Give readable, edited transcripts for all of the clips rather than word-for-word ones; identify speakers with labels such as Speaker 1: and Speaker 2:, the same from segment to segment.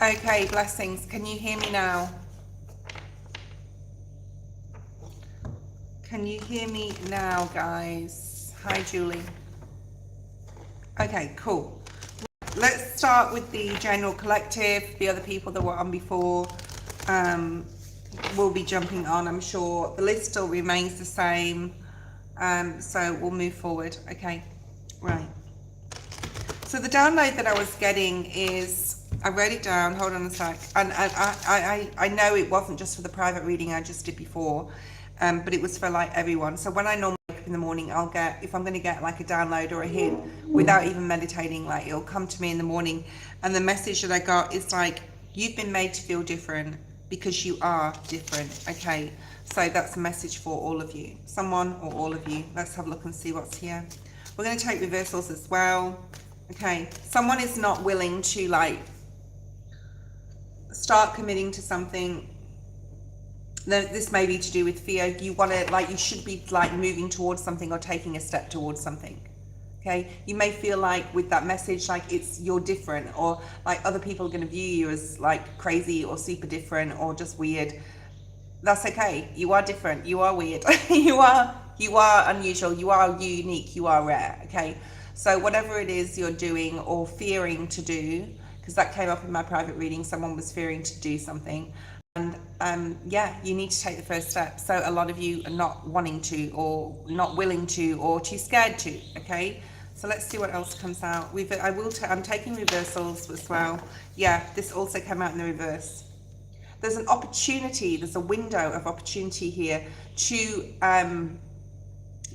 Speaker 1: Okay, blessings. Can you hear me now? Can you hear me now, guys? Hi, Julie. Okay, cool. Let's start with the general collective. The other people that were on before will be jumping on, I'm sure. The list still remains the same. So we'll move forward. Okay, right. So the download that I was getting is, I wrote it down, hold on a sec. And I know it wasn't just for the private reading I just did before, but it was for like everyone. So when I normally wake up in the morning, I'll get, if I'm going to get like a download or a hint without even meditating, like it'll come to me in the morning. And the message that I got is like, you've been made to feel different because you are different. Okay, so that's a message for all of you, someone or all of you. Let's have a look and see what's here. We're going to take reversals as well. Okay, someone is not willing to like start committing to something. This may be to do with fear. You want to, like, you should be like moving towards something or taking a step towards something. Okay, you may feel like with that message, like you're different, or like other people are going to view you as like crazy or super different or just weird. That's okay. You are different. You are weird. you are unusual. You are unique. You are rare. Okay, so whatever it is you're doing or fearing to do, because that came up in my private reading, someone was fearing to do something. And yeah, you need to take the first step. So a lot of you are not wanting to, or not willing to, or too scared to. Okay, so let's see what else comes out. I'm taking reversals as well. Yeah, this also came out in the reverse. There's an opportunity, there's a window of opportunity here to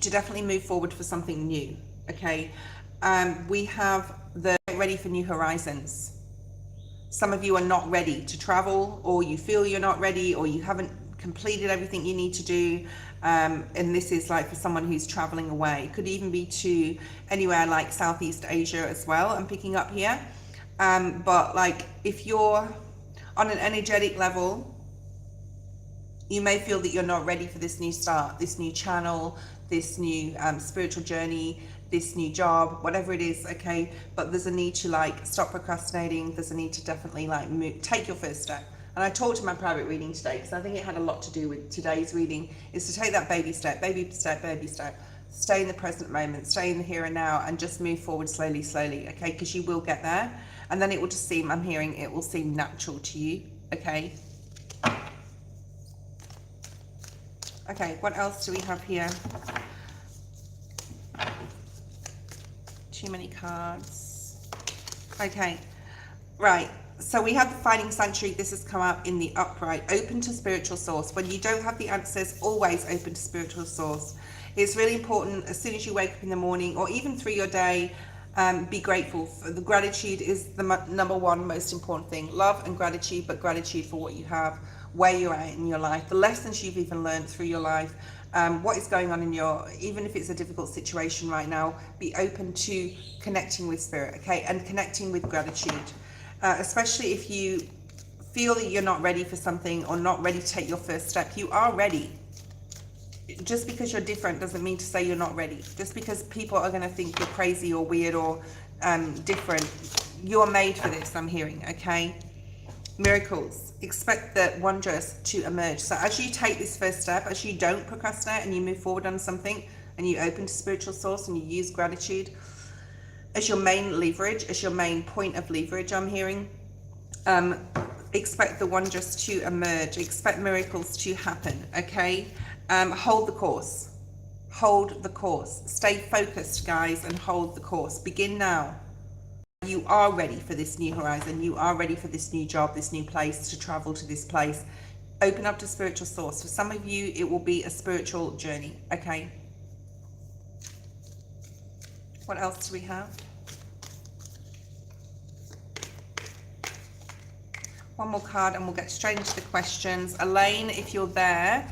Speaker 1: definitely move forward for something new. Okay, we have the ready for new horizons. Some of you are not ready to travel, or you feel you're not ready, or you haven't completed everything you need to do. And this is like for someone who's traveling away. It could even be to anywhere like Southeast Asia as well, I'm picking up here. But like if you're on an energetic level, you may feel that you're not ready for this new start, this new channel, this new spiritual journey, this new job, whatever it is. Okay, but there's a need to like stop procrastinating. There's a need to definitely like take your first step. And I talked in my private reading today, because I think it had a lot to do with today's reading, is to take that baby step, baby step, baby step. Stay in the present moment, stay in the here and now, and just move forward slowly, slowly. Okay, because you will get there. And then it will just seem, I'm hearing, it will seem natural to you. Okay. Okay, what else do we have here? Too many cards. Okay, right. So we have the Finding Sanctuary. This has come up in the upright. Open to spiritual source. When you don't have the answers, always open to spiritual source. It's really important as soon as you wake up in the morning, or even through your day, be grateful. The gratitude is the number one most important thing. Love and gratitude, but gratitude for what you have, where you're at in your life, the lessons you've even learned through your life, what is going on in your, even if it's a difficult situation right now, be open to connecting with spirit, okay, and connecting with gratitude. Especially if you feel that you're not ready for something, or not ready to take your first step. You are ready. Just because you're different doesn't mean to say you're not ready. Just because people are going to think you're crazy or weird or different, you're made for this, I'm hearing. Okay, miracles. Expect the wondrous to emerge. So as you take this first step, as you don't procrastinate and you move forward on something, and you open to spiritual source, and you use gratitude as your main leverage, as your main point of leverage, I'm hearing, expect the wondrous to emerge. Expect miracles to happen. Okay, hold the course. Hold the course. Stay focused, guys, and hold the course. Begin now. You are ready for this new horizon. You are ready for this new job, this new place, to travel to this place. Open up to spiritual source. For some of you, it will be a spiritual journey. Okay. What else do we have? One more card and we'll get straight into the questions. Elaine, if you're there,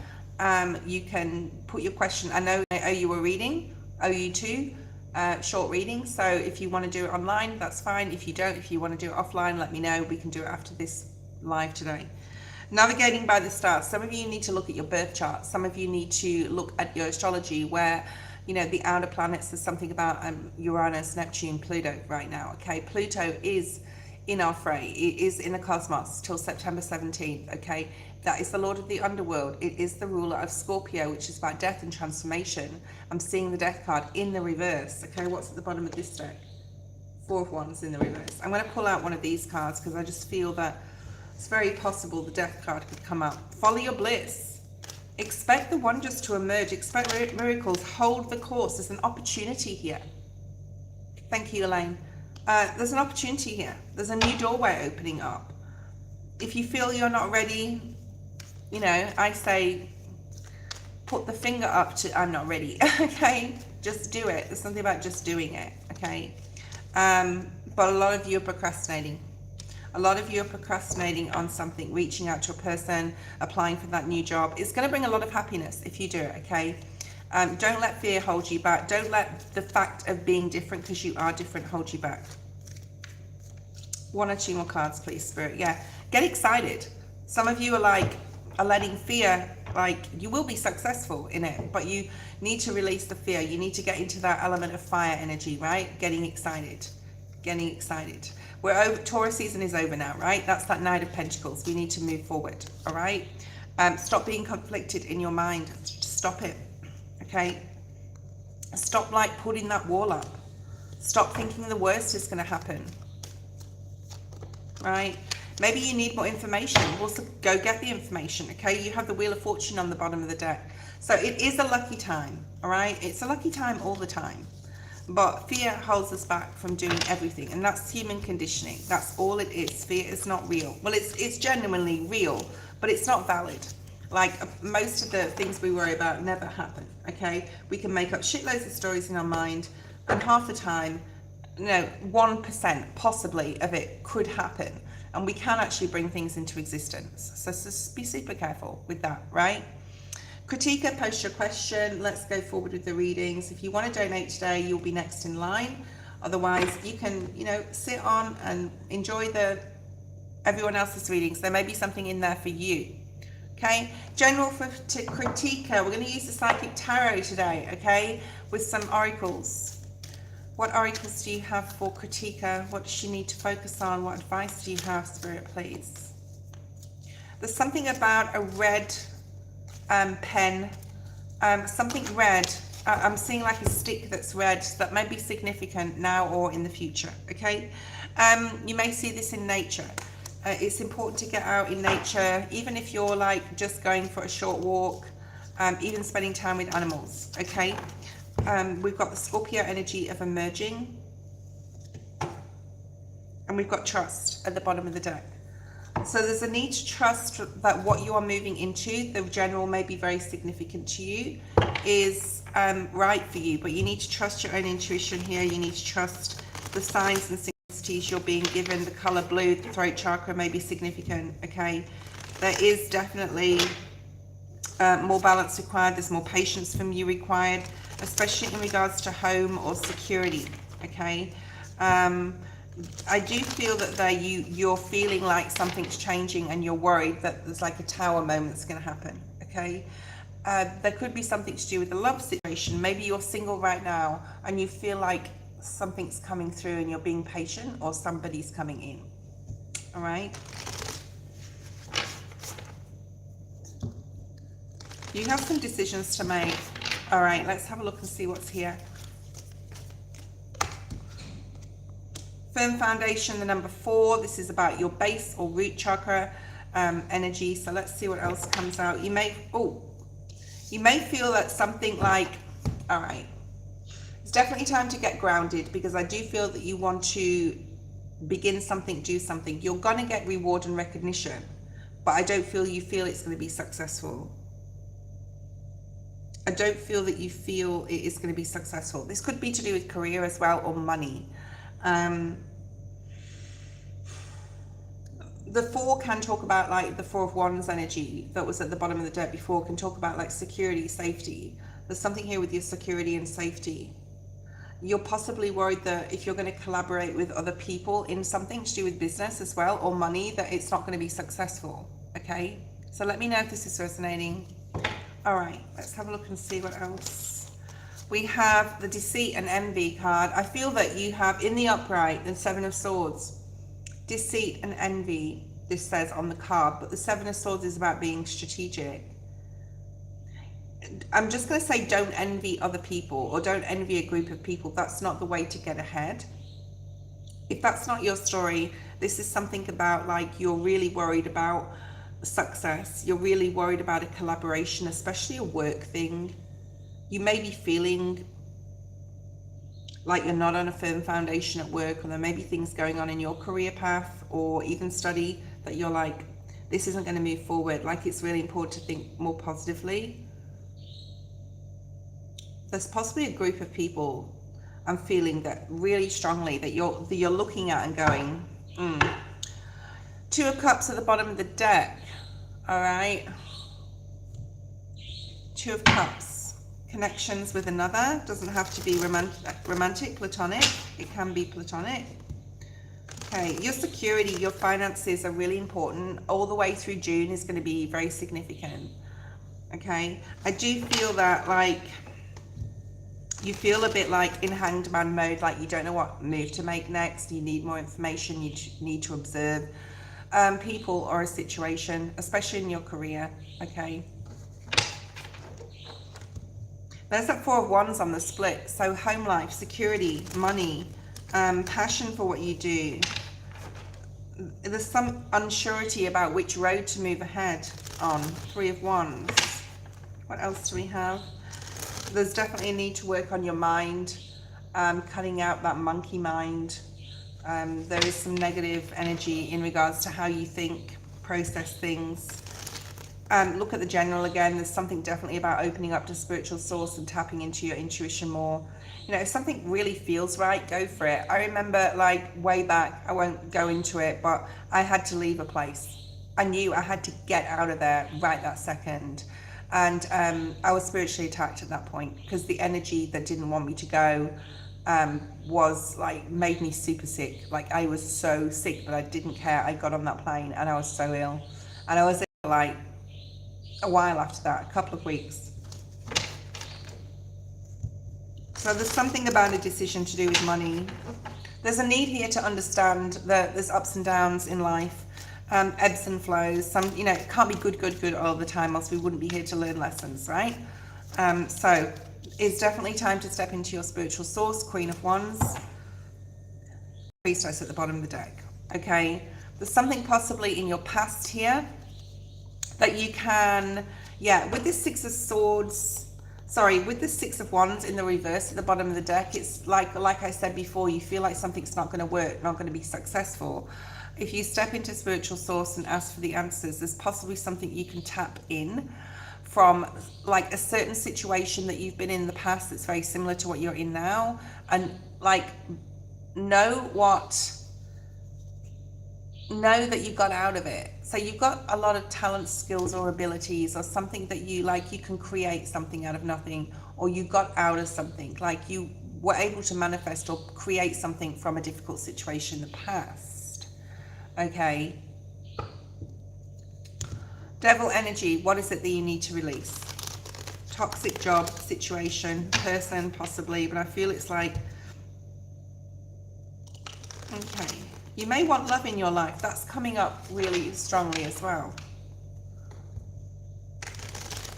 Speaker 1: you can put your question. I know I owe you a reading, owe you two short readings. So if you want to do it online, that's fine. If you don't, if you want to do it offline, let me know. We can do it after this live today. Navigating by the stars. Some of you need to look at your birth chart. Some of you need to look at your astrology, where, you know, the outer planets, there's something about Uranus, Neptune, Pluto right now. Okay, Pluto is in our fray. It is in the cosmos till September 17th, okay? That is the Lord of the Underworld. It is the ruler of Scorpio, which is about death and transformation. I'm seeing the death card in the reverse, okay? What's at the bottom of this deck? Four of Wands in the reverse. I'm going to pull out one of these cards because I just feel that it's very possible the death card could come up. Follow your bliss. Expect the wonders to emerge. Expect miracles. Hold the course. There's an opportunity here. Thank you, Elaine. There's an opportunity here. There's a new doorway opening up. If you feel you're not ready, you know, I say put the finger up to I'm not ready. Okay? Just do it. There's something about just doing it. Okay? But a lot of you are procrastinating. A lot of you are procrastinating on something, reaching out to a person, applying for that new job. It's going to bring a lot of happiness if you do it, okay? Don't let fear hold you back. Don't let the fact of being different, because you are different, hold you back. One or two more cards, please, Spirit. Yeah, get excited. Some of you are letting fear, you will be successful in it, but you need to release the fear. You need to get into that element of fire energy, right? Getting excited. We're over. Taurus season is over now, right? That's that Knight of Pentacles. We need to move forward, all right? Stop being conflicted in your mind. Stop it, okay? Stop putting that wall up. Stop thinking the worst is going to happen, right? Maybe you need more information. Well, so go get the information, okay? You have the Wheel of Fortune on the bottom of the deck. So it is a lucky time, all right? It's a lucky time all the time. But fear holds us back from doing everything. And that's human conditioning. That's all it is. Fear is not real. Well, it's genuinely real, but it's not valid. Most of the things we worry about never happen, okay? We can make up shitloads of stories in our mind, and half the time, 1% possibly of it could happen. And we can actually bring things into existence. So just be super careful with that, right? Critica, post your question. Let's go forward with the readings. If you want to donate today, you'll be next in line. Otherwise, you can, sit on and enjoy everyone else's readings. There may be something in there for you. Okay? General to Critica. We're going to use the Psychic Tarot today, okay? With some oracles. What oracles do you have for Critica? What does she need to focus on? What advice do you have, Spirit, please? There's something about a red pen, something red. I'm seeing a stick that's red that may be significant now or in the future, okay? You may see this in nature. It's important to get out in nature, even if you're just going for a short walk, even spending time with animals, okay? We've got the Scorpio energy of emerging, and we've got trust at the bottom of the deck. So there's a need to trust that what you are moving into, the general may be very significant to you, is right for you, but you need to trust your own intuition here. You need to trust the signs and synchronicities you're being given. The color blue, the throat chakra may be significant, okay? There is definitely more balance required. There's more patience from you required, especially in regards to home or security, okay? I do feel that you're feeling like something's changing, and you're worried that there's a tower moment that's going to happen, okay? There could be something to do with the love situation. Maybe you're single right now and you feel like something's coming through and you're being patient, or somebody's coming in, all right? You have some decisions to make. All right, let's have a look and see what's here. Firm foundation, the number 4. This is about your base or root chakra energy. So let's see what else comes out. You may feel that something all right, it's definitely time to get grounded, because I do feel that you want to begin something, do something. You're going to get reward and recognition, but I don't feel you feel it's going to be successful. I don't feel that you feel it is going to be successful. This could be to do with career as well, or money. The 4 can talk about the 4 of Wands energy that was at the bottom of the deck before, can talk about security, safety. There's something here with your security and safety. You're possibly worried that if you're going to collaborate with other people in something to do with business as well, or money, that it's not going to be successful, okay? So let me know if this is resonating. All right, let's have a look and see what else. We have the Deceit and Envy card. I feel that you have in the upright the 7 of Swords. deceit and envy, this says on the card, but the Seven of Swords is about being strategic. I'm just going to say don't envy other people, or don't envy a group of people. That's not the way to get ahead. If that's not your story, this is something about like you're really worried about success. You're really worried about a collaboration, especially a work thing. You may be feeling like you're not on a firm foundation at work, or there may be things going on in your career path or even study that you're like, this isn't going to move forward. Like it's really important to think more positively. There's possibly a group of people I'm feeling that really strongly that you're looking at and going, Two of Cups at the bottom of the deck. All right. Two of Cups. Connections with another. Doesn't have to be romantic, platonic. It can be platonic. Okay, your security, your finances are really important. All the way through June is going to be very significant. Okay, I do feel that like you feel a bit like in hanged man mode, like you don't know what move to make next. You need more information. You need to observe people or a situation, especially in your career. Okay. There's that Four of Wands on the split. So home life, security, money, passion for what you do. There's some unsurety about which road to move ahead on. Three of Wands. What else do we have? There's definitely a need to work on your mind, cutting out that monkey mind. There is some negative energy in regards to how you think, process things. Look at the general again. There's something definitely about opening up to spiritual source and tapping into your intuition more. You know, if something really feels right, go for it. I remember like way back, I won't go into it, but I had to leave a place. I knew I had to get out of there right that second. And I was spiritually attacked at that point because the energy that didn't want me to go was like, made me super sick. Like I was so sick, but I didn't care. I got on that plane and I was so ill. And I was ill like a while after that, a couple of weeks. So there's something about a decision to do with money. There's a need here to understand that there's ups and downs in life. Ebbs and flows. Some, you know, it can't be good all the time, else we wouldn't be here to learn lessons, right? So it's definitely time to step into your spiritual source. Queen of Wands, Priestess at the bottom of the deck. Okay, there's something possibly in your past here that you can, with this Six of Swords, with the Six of Wands in the reverse at the bottom of the deck, it's like I said before, you feel like something's not going to work, not going to be successful. If you step into spiritual source and ask for the answers, there's possibly something you can tap in from like a certain situation that you've been in the past that's very similar to what you're in now, and like know that you got out of it. So you've got a lot of talent, skills or abilities, or something that you like, you can create something out of nothing, or you got out of something, like you were able to manifest or create something from a difficult situation in the past. Okay. Devil energy, what is it that you need to release? Toxic job, situation, person, possibly, but I feel it's like, okay. You may want love in your life. That's coming up really strongly as well.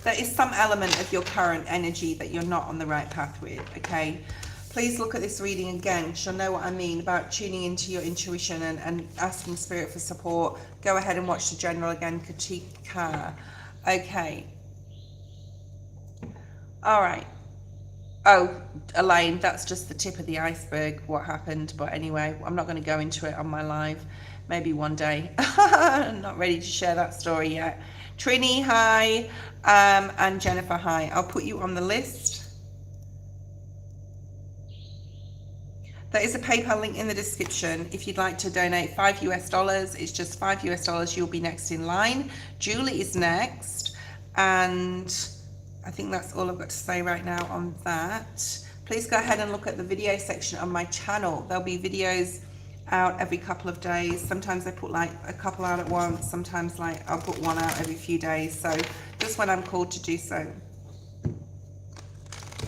Speaker 1: There is some element of your current energy that you're not on the right path with, okay? Please look at this reading again. You'll know what I mean about tuning into your intuition and asking spirit for support. Go ahead and watch the general again, Katika. Okay. All right. Oh, Elaine, that's just the tip of the iceberg, what happened. But anyway, I'm not going to go into it on my live. Maybe one day. I'm not ready to share that story yet. Trini, hi. And Jennifer, hi. I'll put you on the list. There is a PayPal link in the description if you'd like to donate $5 US. It's just $5 US. You'll be next in line. Julie is next. And I think that's all I've got to say right now on that. Please go ahead and look at the video section on my channel. There'll be videos out every couple of days. Sometimes I put like a couple out at once. Sometimes like I'll put one out every few days. So just when I'm called to do so.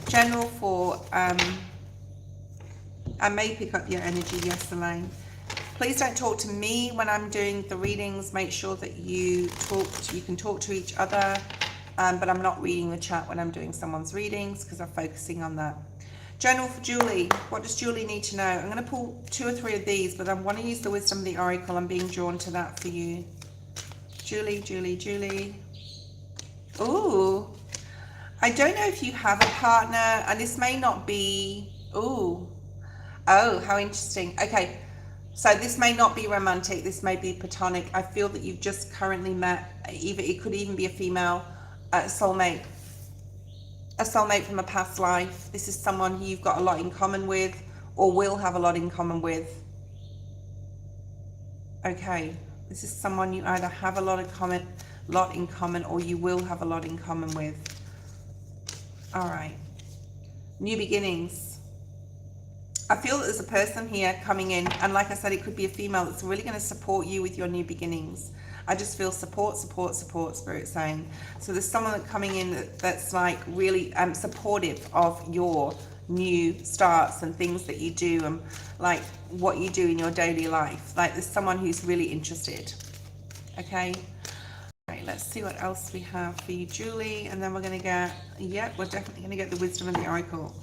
Speaker 1: General for, I may pick up your energy, yes, Elaine. Please don't talk to me when I'm doing the readings. Make sure that you can talk to each other, but I'm not reading the chat when I'm doing someone's readings because I'm focusing on that. General for Julie. What does Julie need to know? I'm going to pull 2 or 3 of these, but I want to use the wisdom of the oracle. I'm being drawn to that for you. Julie, Julie, Julie. Ooh. I don't know if you have a partner, and this may not be... Ooh. Oh, how interesting. Okay. So this may not be romantic. This may be platonic. I feel that you've just currently met, it could even be a female soulmate. A soulmate from a past life. This is someone who you've got a lot in common with or will have a lot in common with. Okay, this is someone you either have a lot in common or you will have a lot in common with. All right, new beginnings. I feel that there's a person here coming in, and like I said, it could be a female that's really going to support you with your new beginnings. I just feel support, Spirit saying. So there's someone that's coming in that's like really supportive of your new starts and things that you do and like what you do in your daily life. Like there's someone who's really interested. Okay. All right, let's see what else we have for you, Julie. And then we're going to get, we're definitely going to get the wisdom of the oracle.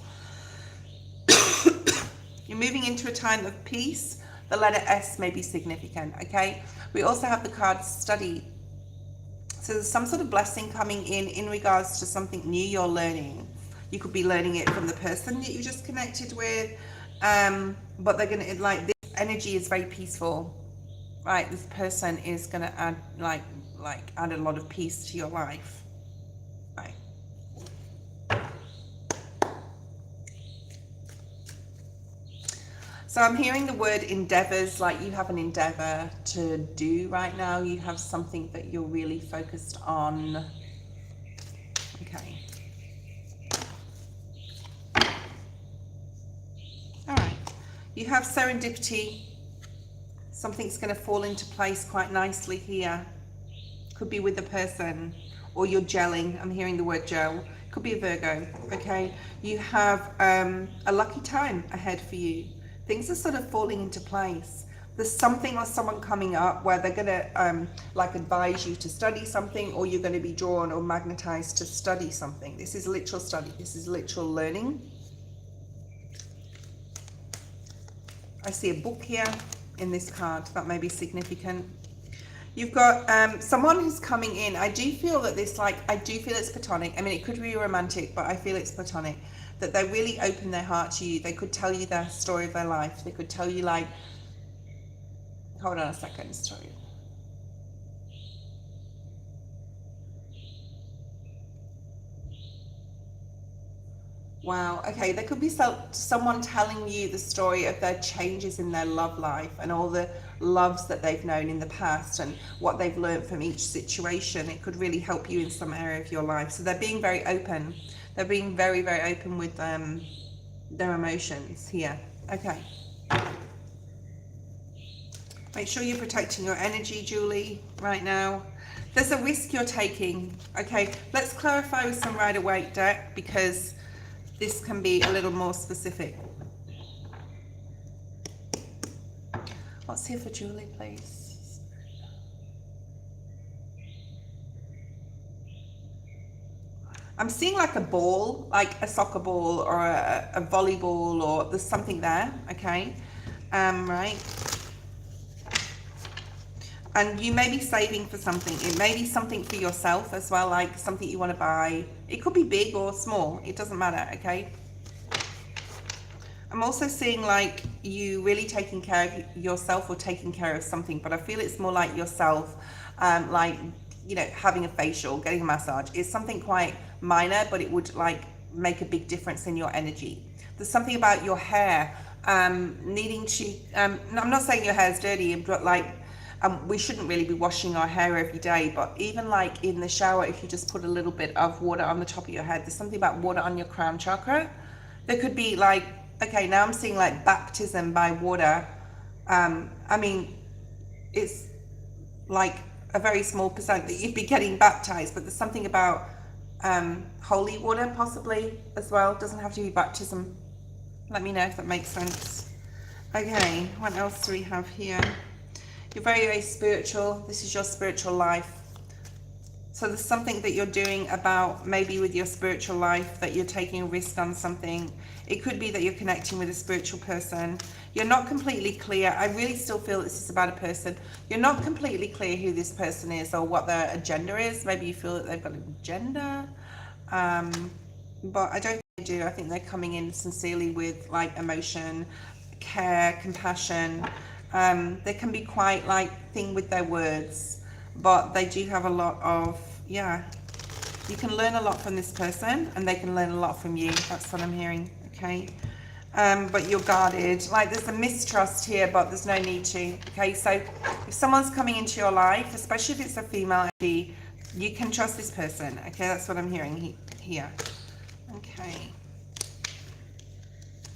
Speaker 1: You're moving into a time of peace. The letter S may be significant, okay? We also have the card study. So there's some sort of blessing coming in regards to something new you're learning. You could be learning it from the person that you just connected with, but they're going to, like, this energy is very peaceful, right? This person is going to add, add a lot of peace to your life, right? So I'm hearing the word endeavors, like you have an endeavor to do right now. You have something that you're really focused on. Okay. All right. You have serendipity. Something's going to fall into place quite nicely here. Could be with a person or you're gelling. I'm hearing the word gel. Could be a Virgo. Okay. You have a lucky time ahead for you. Things are sort of falling into place. There's something or someone coming up where they're going to advise you to study something, or you're going to be drawn or magnetized to study something. This is literal study. This is literal learning. I see a book here in this card. That may be significant. You've got someone who's coming in. I do feel that this, I do feel it's platonic. I mean, it could be romantic, but I feel it's platonic. That they really open their heart to you. They could tell you their story of their life. They could tell you, hold on a second, sorry. Wow, okay, there could be someone telling you the story of their changes in their love life and all the loves that they've known in the past and what they've learned from each situation. It could really help you in some area of your life. So they're being very open. They're being very, very open with their emotions here. Okay. Make sure you're protecting your energy, Julie, right now. There's a risk you're taking. Okay, let's clarify with some Rider-Waite deck because this can be a little more specific. What's here for Julie, please? I'm seeing like a ball, like a soccer ball or a volleyball, or there's something there, okay? Right. And you may be saving for something. It may be something for yourself as well, like something you want to buy. It could be big or small. It doesn't matter, okay? I'm also seeing like you really taking care of yourself or taking care of something, but I feel it's more like yourself, like, you know, having a facial, getting a massage. It's something quite minor, but it would like make a big difference in your energy. There's something about your hair needing to, I'm not saying your hair's dirty, but like, we shouldn't really be washing our hair every day, but even like in the shower, if you just put a little bit of water on the top of your head, there's something about water on your crown chakra. There could be like, okay, now I'm seeing like baptism by water. I mean, it's like a very small percent that you'd be getting baptized, but there's something about holy water possibly as well. It doesn't have to be baptism. Let me know if that makes sense. Okay, what else do we have here? You're very, very spiritual. This is your spiritual life. So there's something that you're doing about, maybe with your spiritual life, that you're taking a risk on something. It could be that you're connecting with a spiritual person. You're not completely clear. I really still feel this is about a person. You're not completely clear who this person is or what their agenda is. Maybe you feel that they've got an agenda. But I don't think they do. I think they're coming in sincerely with like emotion, care, compassion. They can be quite like thin with their words, but they do have a lot of, yeah, you can learn a lot from this person and they can learn a lot from you. That's what I'm hearing. Okay. But you're guarded. Like there's a mistrust here, but there's no need to. Okay. So if someone's coming into your life, especially if it's a female, you can trust this person. Okay. That's what I'm hearing here. Okay.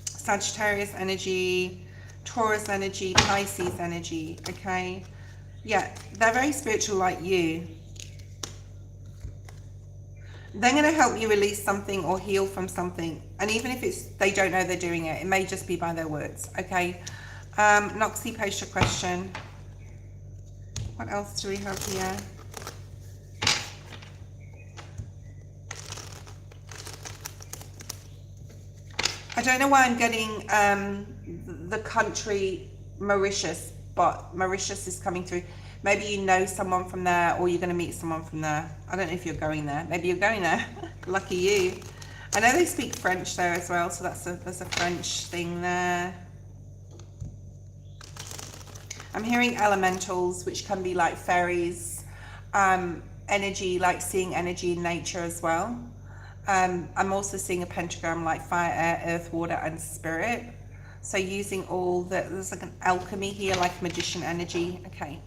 Speaker 1: Sagittarius energy, Taurus energy, Pisces energy. Okay. Yeah, they're very spiritual like you. They're going to help you release something or heal from something. And even if it's they don't know they're doing it, it may just be by their words. Okay. Noxie, post your question. What else do we have here? I don't know why I'm getting the country Mauritius, but Mauritius is coming through. Maybe you know someone from there, or you're going to meet someone from there. I don't know if you're going there. Maybe you're going there. Lucky you. I know they speak French there as well, so there's a French thing there. I'm hearing elementals, which can be like fairies, energy, like seeing energy in nature as well. I'm also seeing a pentagram like fire, air, earth, water, and spirit. So using all the, there's like an alchemy here, like magician energy. Okay.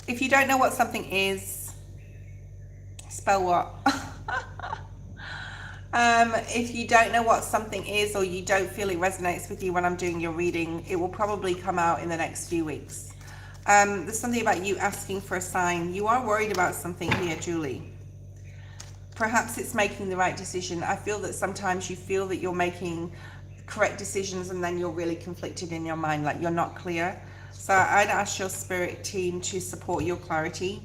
Speaker 1: If you don't know what something is, spell what? If you don't know what something is, or you don't feel it resonates with you when I'm doing your reading, it will probably come out in the next few weeks. There's something about you asking for a sign. You are worried about something here, Julie. Perhaps it's making the right decision. I feel that sometimes you feel that you're making correct decisions and then you're really conflicted in your mind, like you're not clear. So I'd ask your spirit team to support your clarity,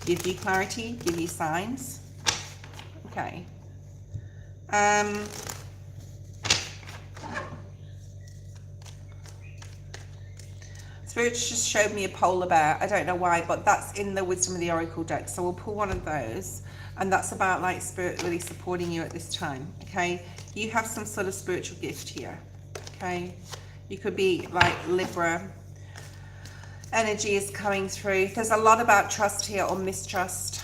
Speaker 1: give you clarity, give you signs. Okay. Spirits just showed me a polar bear. I don't know why, but that's in the Wisdom of the Oracle deck. So we'll pull one of those. And that's about like spirit really supporting you at this time. Okay. You have some sort of spiritual gift here. Okay. You could be like Libra. Energy is coming through. There's a lot about trust here or mistrust.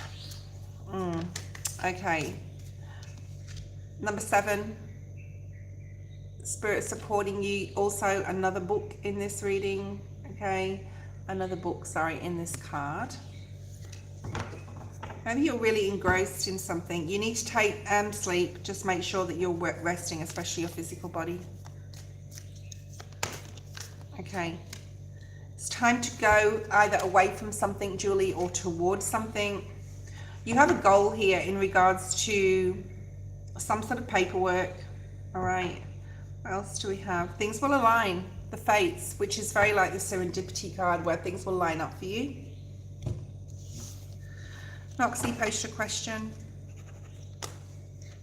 Speaker 1: Okay. Number 7. Spirit supporting you. Also another book in this reading. Okay. Another book, sorry, in this card. Maybe you're really engrossed in something. You need to take sleep. Just make sure that you're resting, especially your physical body. Okay. It's time to go either away from something, Julie, or towards something. You have a goal here in regards to some sort of paperwork. All right. What else do we have? Things will align. The fates, which is very like the serendipity card where things will line up for you. Noxie, post your question.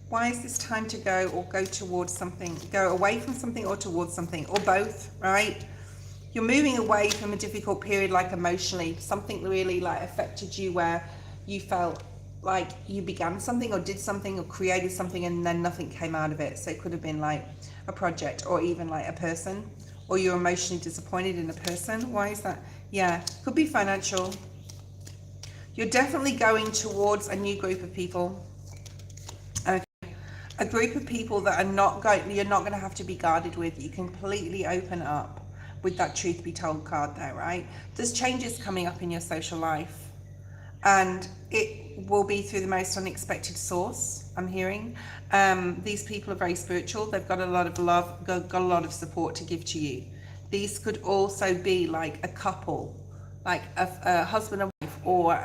Speaker 1: Why is this time to go or go towards something? Go away from something or towards something, or both, right? You're moving away from a difficult period, like emotionally. Something really like affected you where you felt like you began something or did something or created something and then nothing came out of it. So it could have been like a project or even like a person, or you're emotionally disappointed in a person. Why is that? Yeah, could be financial. You're definitely going towards a new group of people. Okay. A group of people that are not going, you're not going to have to be guarded with. You can completely open up with that truth be told card there, right? There's changes coming up in your social life. And it will be through the most unexpected source, I'm hearing. These people are very spiritual. They've got a lot of love, got a lot of support to give to you. These could also be like a couple, like a husband and wife, or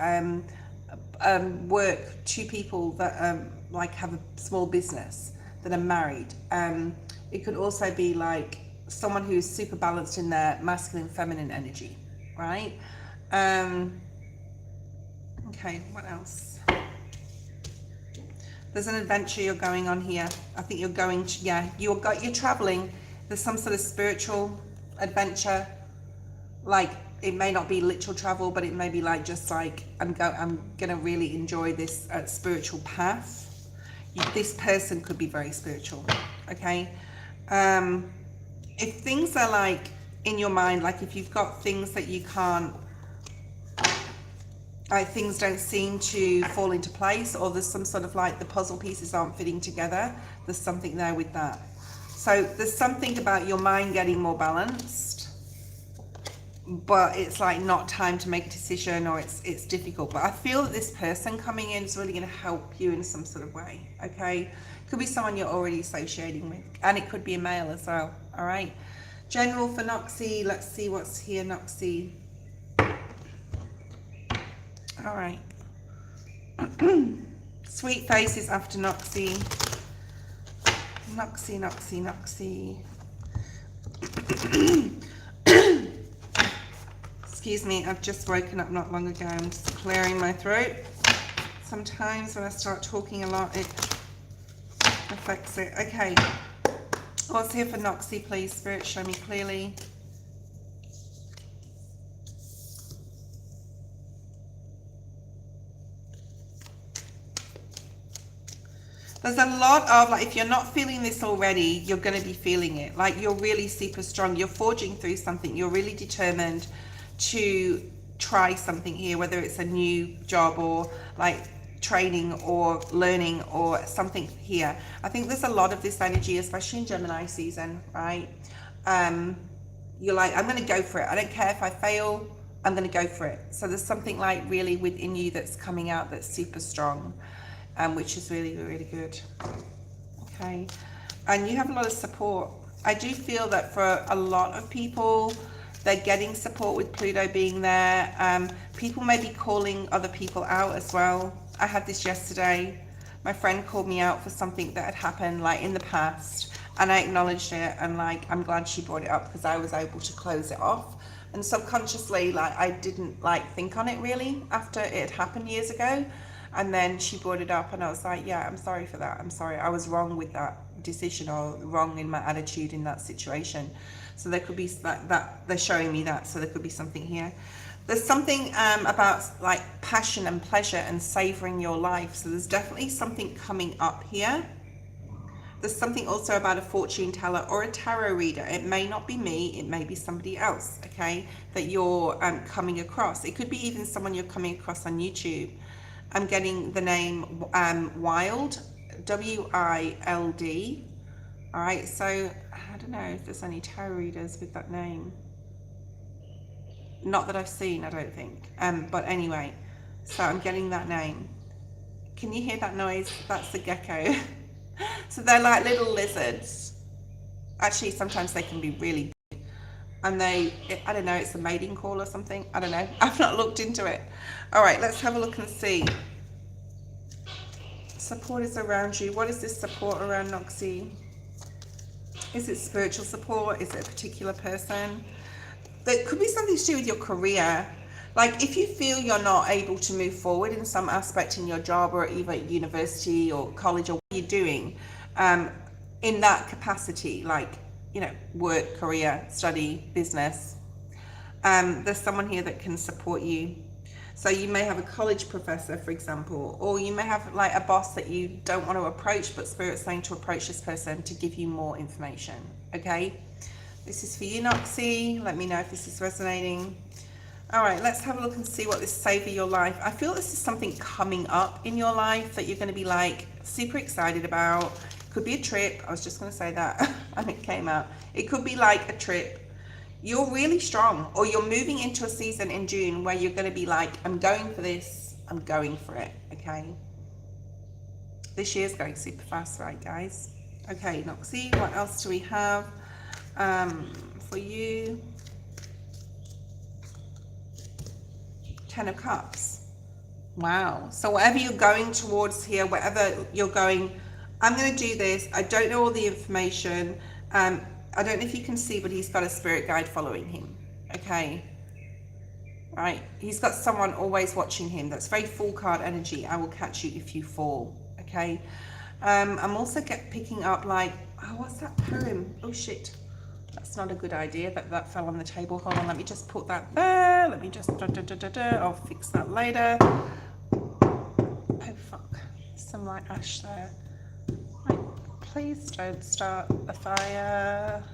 Speaker 1: work, 2 people that like have a small business that are married. It could also be like someone who's super balanced in their masculine, feminine energy, right? Okay, what else? There's an adventure you're going on here. I think you're going to, yeah, you're traveling. There's some sort of spiritual adventure. Like, it may not be literal travel, but it may be like, just like, I'm gonna really enjoy this spiritual path. This person could be very spiritual, okay? If things are like in your mind, like if you've got things that you can't, like things don't seem to fall into place, or there's some sort of like the puzzle pieces aren't fitting together, there's something there with that. So there's something about your mind getting more balanced, but it's like not time to make a decision, or it's difficult. But I feel that this person coming in is really going to help you in some sort of way, okay? Could be someone you're already associating with, and it could be a male as well. All right, general for Noxie. Let's see what's here, Noxie. All right. Sweet faces after Noxie. Noxie, Noxie, Noxie. Excuse me, I've just woken up not long ago. I'm just clearing my throat. Sometimes when I start talking a lot, it affects it. Okay. What's here for Noxie, please? Spirit, show me clearly. There's a lot of, like, if you're not feeling this already, you're going to be feeling it. Like, you're really super strong. You're forging through something. You're really determined to try something here, whether it's a new job or like training or learning or something here. I think there's a lot of this energy, especially in Gemini season, right? You're like, I'm going to go for it. I don't care if I fail. I'm going to go for it. So there's something like really within you that's coming out that's super strong. Which is really, really good. Okay, and you have a lot of support. I do feel that for a lot of people, they're getting support with Pluto being there. People may be calling other people out as well. I had this yesterday. My friend called me out for something that had happened like in the past, and I acknowledged it, and like I'm glad she brought it up because I was able to close it off. And subconsciously, like I didn't like think on it really after it had happened years ago. And then she brought it up and I was like, yeah, I'm sorry for that. I'm sorry. I was wrong with that decision, or wrong in my attitude in that situation. So there could be that they're showing me that. So there could be something here. There's something about like passion and pleasure and savoring your life. So there's definitely something coming up here. There's something also about a fortune teller or a tarot reader. It may not be me. It may be somebody else, okay, that you're coming across. It could be even someone you're coming across on YouTube. I'm getting the name Wild, W-I-L-D. All right, so I don't know if there's any tarot readers with that name. Not that I've seen, I don't think. But anyway, so I'm getting that name. Can you hear that noise? That's the gecko. So they're like little lizards. Actually, sometimes they can be really big. And I don't know, it's a mating call or something. I don't know. I've not looked into it. All right, let's have a look and see. Support is around you. What is this support around Noxie? Is it spiritual support? Is it a particular person? There could be something to do with your career. Like if you feel you're not able to move forward in some aspect in your job, or either at university or college, or what you're doing in that capacity, like, you know, work, career, study, business, there's someone here that can support you. So you may have a college professor, for example, or you may have like a boss that you don't want to approach, but Spirit's saying to approach this person to give you more information, okay? This is for you, Noxie. Let me know if this is resonating. All right, let's have a look and see what this savor your life. I feel this is something coming up in your life that you're going to be like super excited about. Could be a trip. I was just going to say that and it came out. It could be like a trip. You're really strong, or you're moving into a season in June where you're going to be like, I'm going for this. I'm going for it. Okay. This year's going super fast, right, guys? Okay, Noxie, what else do we have for you? 10 of Cups. Wow. So whatever you're going towards here, whatever you're going, I'm going to do this. I don't know all the information. I don't know if you can see, but he's got a spirit guide following him. Okay. Right. He's got someone always watching him. That's very full card energy. I will catch you if you fall. Okay. I'm also picking up like, oh, what's that poem? Oh shit. That's not a good idea. That fell on the table. Hold on. Let me just put that there. Let me just, I'll fix that later. Oh fuck. Some light ash there. Right. Please don't start a fire.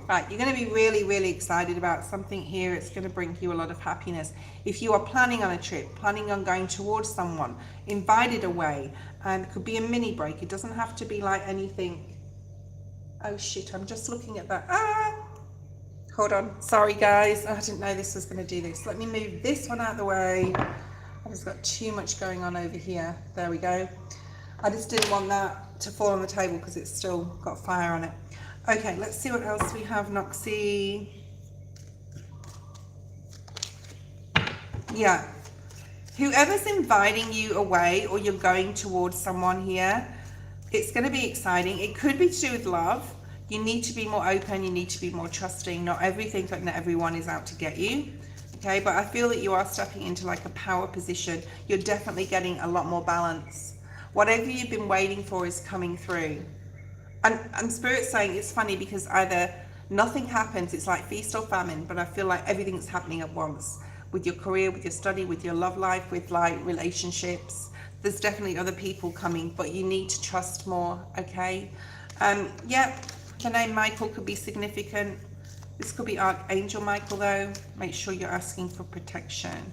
Speaker 1: Right, you're going to be really, really excited about something here. It's going to bring you a lot of happiness. If you are planning on a trip, planning on going towards someone, invited away, and it could be a mini break. It doesn't have to be like anything. Oh shit, I'm just looking at that. Ah! Hold on. Sorry guys. I didn't know this was going to do this. Let me move this one out of the way. I've just got too much going on over here. There we go. I just didn't want that to fall on the table because it's still got fire on it. Okay, let's see what else we have, Noxie. Yeah. Whoever's inviting you away or you're going towards someone here, it's going to be exciting. It could be to do with love. You need to be more open. You need to be more trusting. Not everything, but not everyone is out to get you. Okay, but I feel that you are stepping into like a power position. You're definitely getting a lot more balance. Whatever you've been waiting for is coming through. And Spirit's saying it's funny because either nothing happens, it's like feast or famine, but I feel like everything's happening at once. With your career, with your study, with your love life, with like relationships. There's definitely other people coming, but you need to trust more, okay? Yeah, the name Michael could be significant. This could be Archangel Michael though. Make sure you're asking for protection.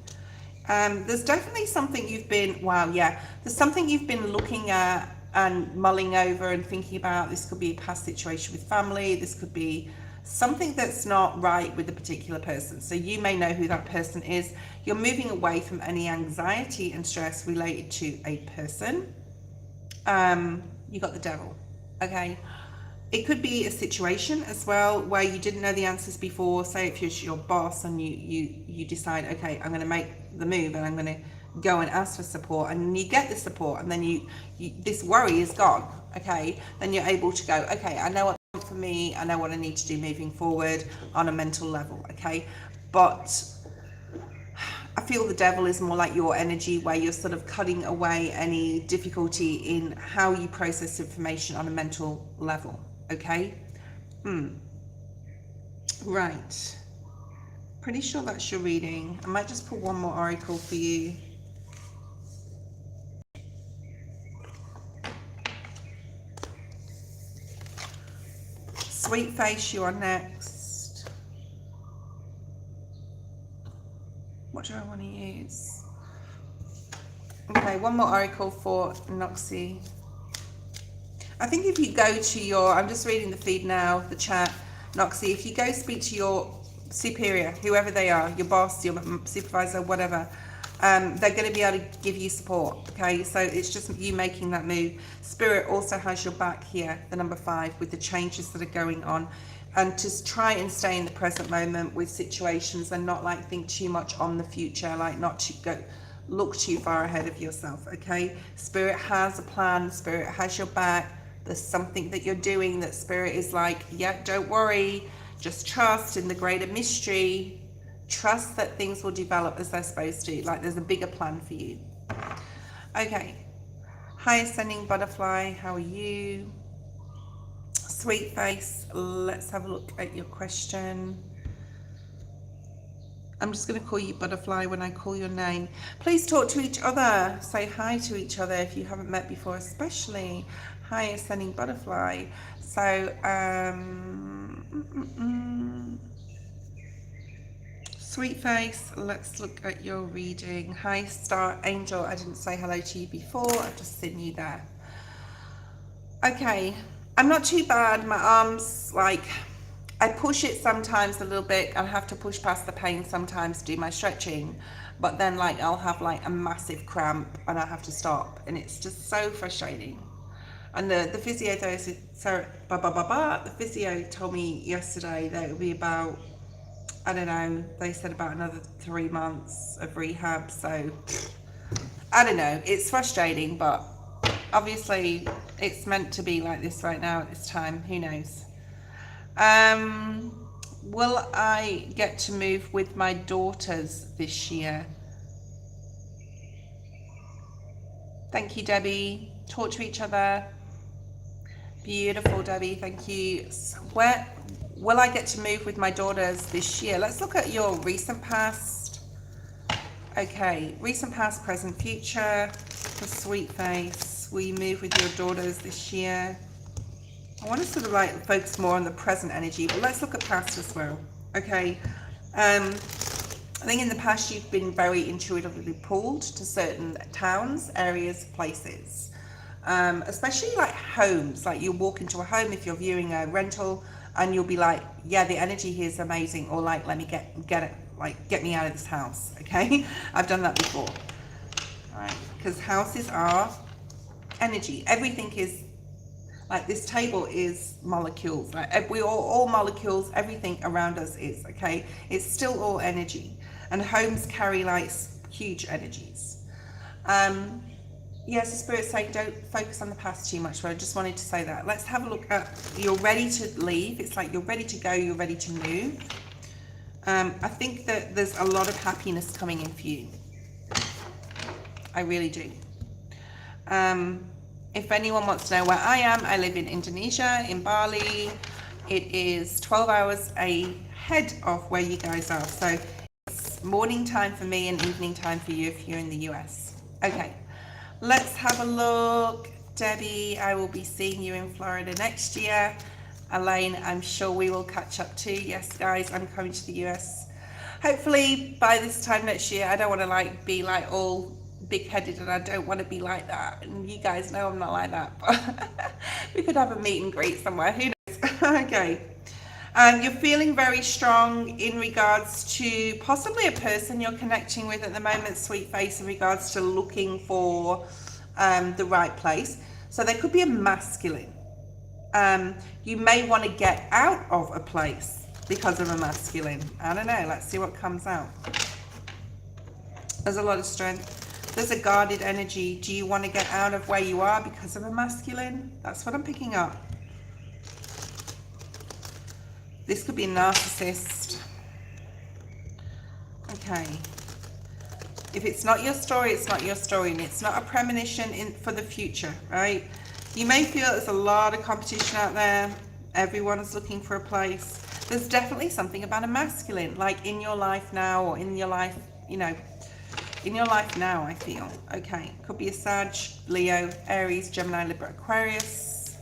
Speaker 1: There's definitely something you've been, wow, yeah. There's something you've been looking at and mulling over and thinking about. This could be a past situation with family. This could be something that's not right with a particular person. So you may know who that person is. You're moving away from any anxiety and stress related to a person. You got the devil, okay? It could be a situation as well where you didn't know the answers before. Say if you're your boss and you decide, okay, I'm going to make the move and I'm going to go and ask for support, and you get the support, and then you this worry is gone, okay? Then you're able to go, okay, I know what I want for me, I know what I need to do moving forward on a mental level, okay? But I feel the devil is more like your energy, where you're sort of cutting away any difficulty in how you process information on a mental level, okay? Right. Pretty sure that's your reading. I might just pull one more oracle for you. Sweet Face, you are next. What do I want to use? Okay, one more oracle for Noxie. I think if you go to your, I'm just reading the feed now, the chat, Noxie, if you go speak to your superior, whoever they are, your boss, your supervisor, whatever, they're going to be able to give you support, okay? So it's just you making that move. Spirit also has your back here, the number 5, with the changes that are going on, and just try and stay in the present moment with situations and not like think too much on the future, like not to go look too far ahead of yourself, okay? Spirit has a plan. Spirit has your back. There's something that you're doing that Spirit is like, yeah, don't worry, just trust in the greater mystery. Trust that things will develop as they're supposed to. Like there's a bigger plan for you. Okay. Hi, Ascending Butterfly. How are you? Sweet Face. Let's have a look at your question. I'm just going to call you Butterfly when I call your name. Please talk to each other. Say hi to each other if you haven't met before, especially. Hi, Ascending Butterfly. So, Sweet Face, let's look at your reading. Hi, Star Angel. I didn't say hello to you before. I've just seen you there. Okay, I'm not too bad. My arms, like, I push it sometimes a little bit. I have to push past the pain sometimes to do my stretching. But then, like, I'll have, like, a massive cramp and I have to stop. And it's just so frustrating. And the physio, the physio told me yesterday that it would be about, I don't know, they said about another 3 months of rehab. So I don't know, it's frustrating, but Obviously, it's meant to be like this right now at this time. Who knows? Will I get to move with my daughters this year? Thank you, Debbie. Talk to each other. Beautiful, Debbie. Thank you. Where will I get to move with my daughters this year? Let's look at your recent past. Okay, recent past, present, future. The sweet face. Will you move with your daughters this year? I want to sort of like focus more on the present energy, but let's look at past as well. Okay. I think in the past you've been very intuitively pulled to certain towns, areas, places, especially like homes. Like you walk into a home if you're viewing a rental, and you'll be like, yeah, the energy here is amazing, or like, let me get it, like get me out of this house. Okay, I've done that before. All right, because houses are energy. Everything is like this table is molecules. Like we are all molecules. Everything around us is, okay. It's still all energy, and homes carry like huge energies. Yes, the Spirit's saying don't focus on the past too much, but I just wanted to say that. Let's have a look at, you're ready to leave. It's like you're ready to go, you're ready to move. I think that there's a lot of happiness coming in for you. I really do. If anyone wants to know where I am, I live in Indonesia, in Bali. It is 12 hours ahead of where you guys are. So it's morning time for me and evening time for you if you're in the US. Okay, let's have a look. Debbie, I will be seeing you in Florida next year. Elaine, I'm sure we will catch up too. Yes, guys, I'm coming to the US. Hopefully by this time next year. I don't want to like be like all big-headed, and I don't want to be like that, and you guys know I'm not like that, but we could have a meet and greet somewhere, who knows. Okay, you're feeling very strong in regards to possibly a person you're connecting with at the moment, sweet face, in regards to looking for the right place. So there could be a masculine. You may want to get out of a place because of a masculine. I don't know, let's see what comes out. There's a lot of strength. There's a guarded energy. Do you want to get out of where you are because of a masculine? That's what I'm picking up. This could be a narcissist. Okay. If it's not your story, it's not your story, and it's not a premonition for the future, right? You may feel there's a lot of competition out there. Everyone is looking for a place. There's definitely something about a masculine, like in your life now, or in your life, you know, in your life now, I feel. Okay, could be a Sag, Leo, Aries, Gemini, Libra, Aquarius.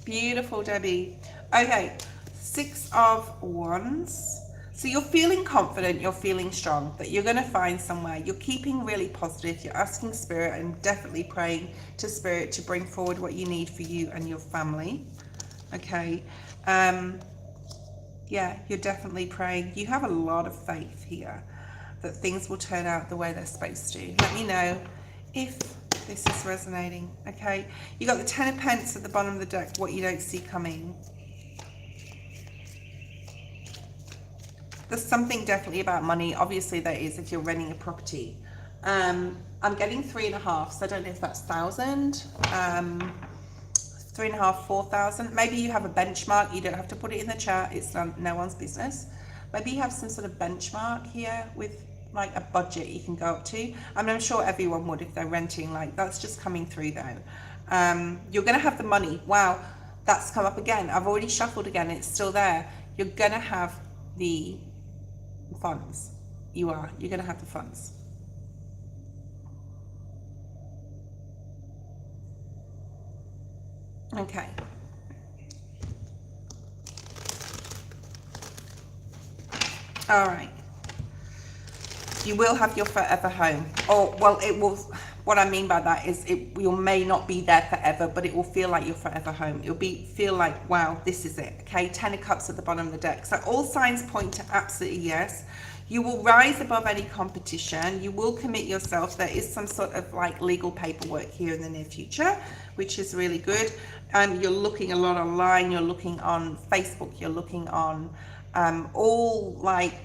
Speaker 1: Beautiful, Debbie. Okay, 6 of Wands. So you're feeling confident, you're feeling strong, that you're going to find somewhere. You're keeping really positive. You're asking Spirit and definitely praying to Spirit to bring forward what you need for you and your family. Okay. Yeah, you're definitely praying. You have a lot of faith here that things will turn out the way they're supposed to. Let me know if this is resonating. Okay, you got the 10 of Pence at the bottom of the deck, what you don't see coming. There's something definitely about money. Obviously there is if you're renting a property. I'm getting 3.5, so I don't know if that's 1,000. 3.5, 4,000. Maybe you have a benchmark. You don't have to put it in the chat. It's no one's business. Maybe you have some sort of benchmark here with like a budget you can go up to. I mean, I'm sure everyone would if they're renting. Like that's just coming through though. You're going to have the money. Wow, that's come up again. I've already shuffled again. It's still there. You're going to have the funds. You're going to have the funds. Okay. All right. You will have your forever home. Or, well, it will, what I mean by that is you may not be there forever, but it will feel like your forever home. It'll feel like, wow, this is it. Okay, 10 of Cups at the bottom of the deck. So all signs point to absolutely yes. You will rise above any competition. You will commit yourself. There is some sort of like legal paperwork here in the near future, which is really good. You're looking a lot online. You're looking on Facebook. You're looking on all like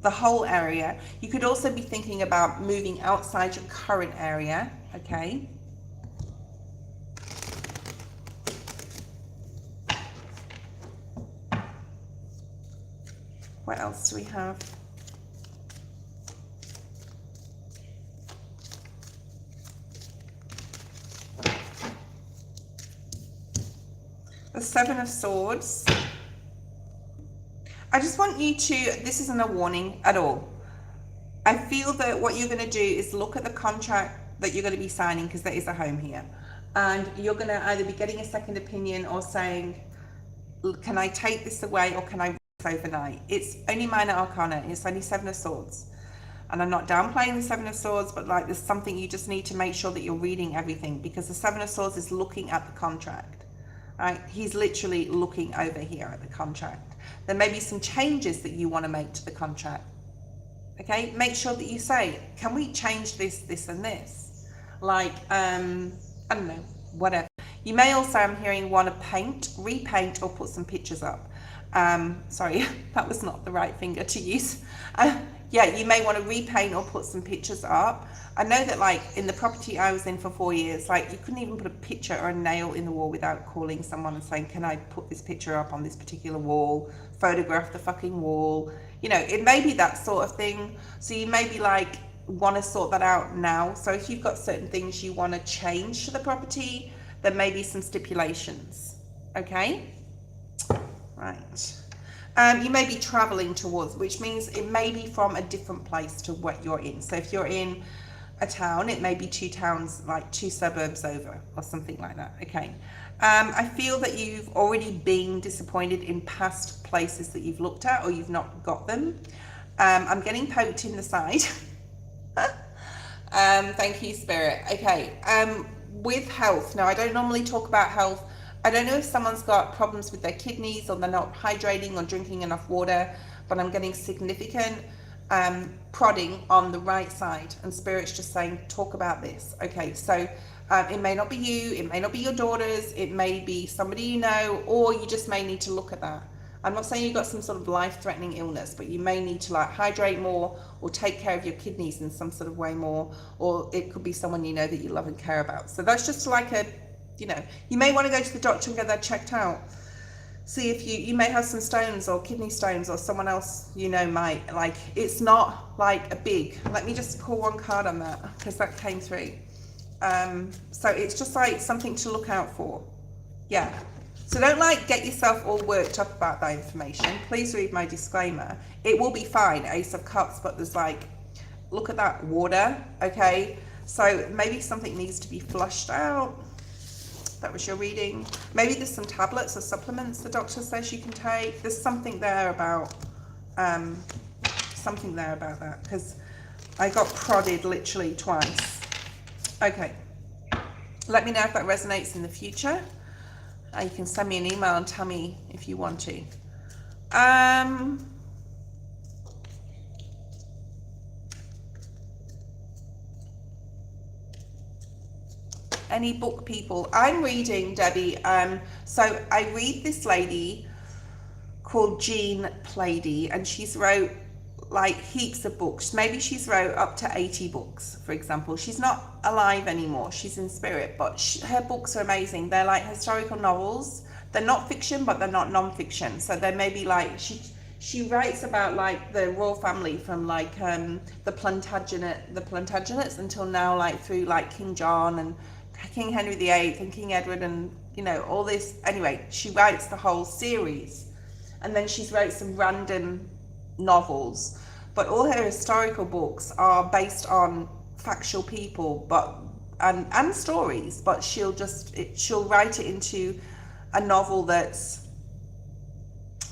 Speaker 1: the whole area. You could also be thinking about moving outside your current area, okay? What else do we have? The Seven of Swords. I just want you to, this isn't a warning at all. I feel that what you're going to do is look at the contract that you're going to be signing, because there is a home here. And you're going to either be getting a second opinion or saying, can I take this away or can I read this overnight? It's only minor arcana. It's only Seven of Swords. And I'm not downplaying the Seven of Swords, but like there's something you just need to make sure that you're reading everything, because the Seven of Swords is looking at the contract. Right? He's literally looking over here at the contract. There may be some changes that you want to make to the contract. Okay, make sure that you say, can we change this, this and this? Like, I don't know, whatever. You may also, I'm hearing, want to paint, repaint, or put some pictures up. Sorry, that was not the right finger to use. Yeah, you may want to repaint or put some pictures up. I know that like in the property I was in for 4 years, like you couldn't even put a picture or a nail in the wall without calling someone and saying, can I put this picture up on this particular wall, photograph the fucking wall? You know, it may be that sort of thing. So you may be like, want to sort that out now. So if you've got certain things you want to change to the property, there may be some stipulations. Okay? Right. You may be traveling towards, which means it may be from a different place to what you're in. So if you're in a town, it may be 2 towns, like 2 suburbs over or something like that. Okay. I feel that you've already been disappointed in past places that you've looked at, or you've not got them. I'm getting poked in the side. Thank you, Spirit. Okay. With health. Now, I don't normally talk about health. I don't know if someone's got problems with their kidneys, or they're not hydrating or drinking enough water, but I'm getting significant prodding on the right side, and Spirit's just saying, talk about this. Okay, so it may not be you, it may not be your daughters, it may be somebody you know, or you just may need to look at that. I'm not saying you've got some sort of life-threatening illness, but you may need to like hydrate more or take care of your kidneys in some sort of way more, or it could be someone you know that you love and care about. So that's just like a, you know, you may want to go to the doctor and get that checked out. See if you may have some stones or kidney stones, or someone else you know might. Like, it's not like a big, let me just pull one card on that, because that came through. So it's just like something to look out for. Yeah. So don't like get yourself all worked up about that information. Please read my disclaimer. It will be fine, Ace of Cups, but there's like, look at that water, okay? So maybe something needs to be flushed out. That was your reading. Maybe there's some tablets or supplements the doctor says you can take. There's something there about that, because I got prodded literally twice. Okay. Let me know if that resonates in the future. You can send me an email and tell me if you want to. Any book people? I'm reading, Debbie. So I read this lady called Jean Plaidy, and she's wrote like heaps of books. Maybe she's wrote up to 80 books, for example. She's not alive anymore. She's in spirit, but her books are amazing. They're like historical novels. They're not fiction, but they're not non-fiction. So they may be like, she writes about like the royal family from like the Plantagenets until now, like through like King John and King Henry VIII and King Edward, and you know all this. Anyway, she writes the whole series, and then she's wrote some random novels, but all her historical books are based on factual people, but and stories. But she'll write it into a novel that's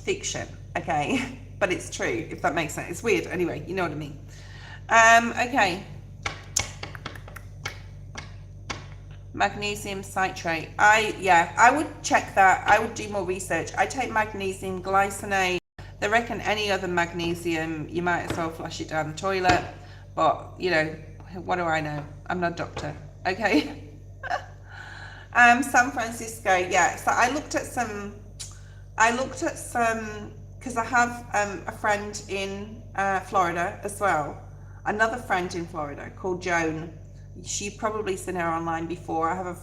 Speaker 1: fiction, okay? But it's true, if that makes sense. It's weird. Anyway, you know what I mean. Okay. Magnesium citrate. I would check that. I would do more research. I take magnesium glycinate. They reckon any other magnesium, you might as well flush it down the toilet. But, you know, what do I know? I'm not a doctor. Okay. San Francisco, yeah. So I looked at some because I have a friend in Florida as well. Another friend in Florida called Joan. You've probably seen her online before. I have a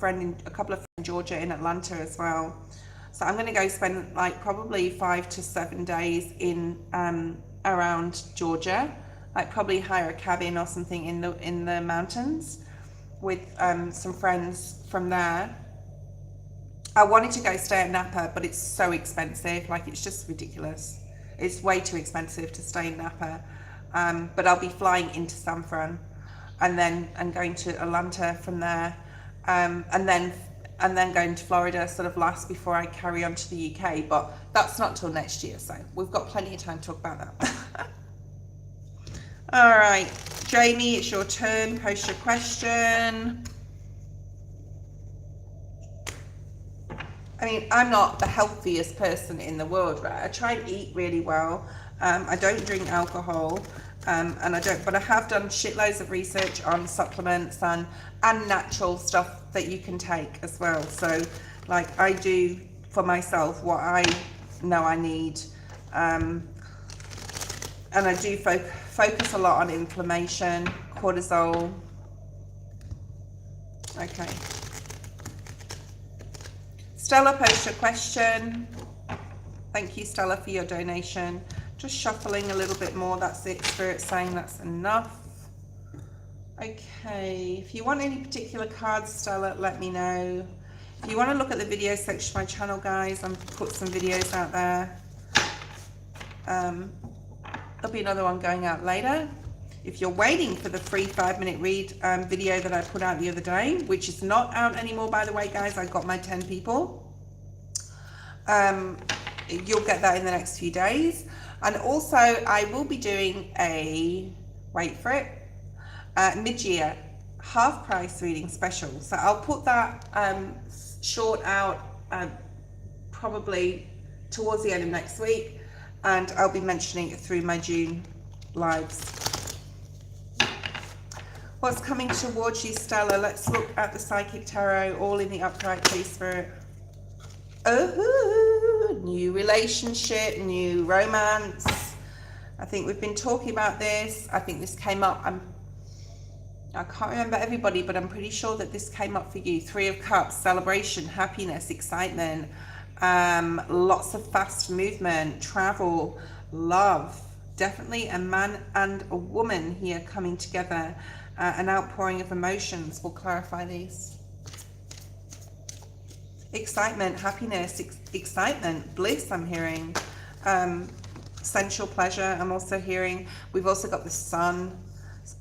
Speaker 1: couple of friends in Georgia, in Atlanta as well. So I'm going to go spend like probably 5 to 7 days in around Georgia. Like probably hire a cabin or something in the mountains with some friends from there. I wanted to go stay at Napa, but it's so expensive. Like, it's just ridiculous. It's way too expensive to stay in Napa. But I'll be flying into San Fran and going to Atlanta from there. And then going to Florida sort of last before I carry on to the UK. But that's not till next year, so we've got plenty of time to talk about that. All right, Jamie, it's your turn. Post your question. I mean, I'm not the healthiest person in the world, right? I try and eat really well. I don't drink alcohol, but I have done shitloads of research on supplements and natural stuff that you can take as well. So, like, I do for myself what I know I need, and I do focus a lot on inflammation, cortisol. Okay. Stella, post your question. Thank you, Stella, for your donation. Just shuffling a little bit more. That's it. Spirit saying that's enough. Okay. If you want any particular cards, Stella, let me know. If you want to look at the video section of my channel, guys, I've put some videos out there. There'll be another one going out later. If you're waiting for the free 5-minute read video that I put out the other day, which is not out anymore, by the way, guys, I got my 10 people. You'll get that in the next few days. And also, I will be doing a, wait for it, mid-year half price reading special. So I'll put that short out probably towards the end of next week. And I'll be mentioning it through my June lives. What's coming towards you, Stella? Let's look at the Psychic Tarot, all in the upright, please, Spirit. Oh, new relationship, new romance. I think we've been talking about this. I think this came up. I can't remember everybody, but I'm pretty sure that this came up for you. 3 of Cups, celebration, happiness, excitement, lots of fast movement, travel, love. Definitely a man and a woman here coming together. An outpouring of emotions. We'll clarify these. Excitement, happiness, excitement, bliss, I'm hearing. Sensual pleasure, I'm also hearing. We've also got the Sun,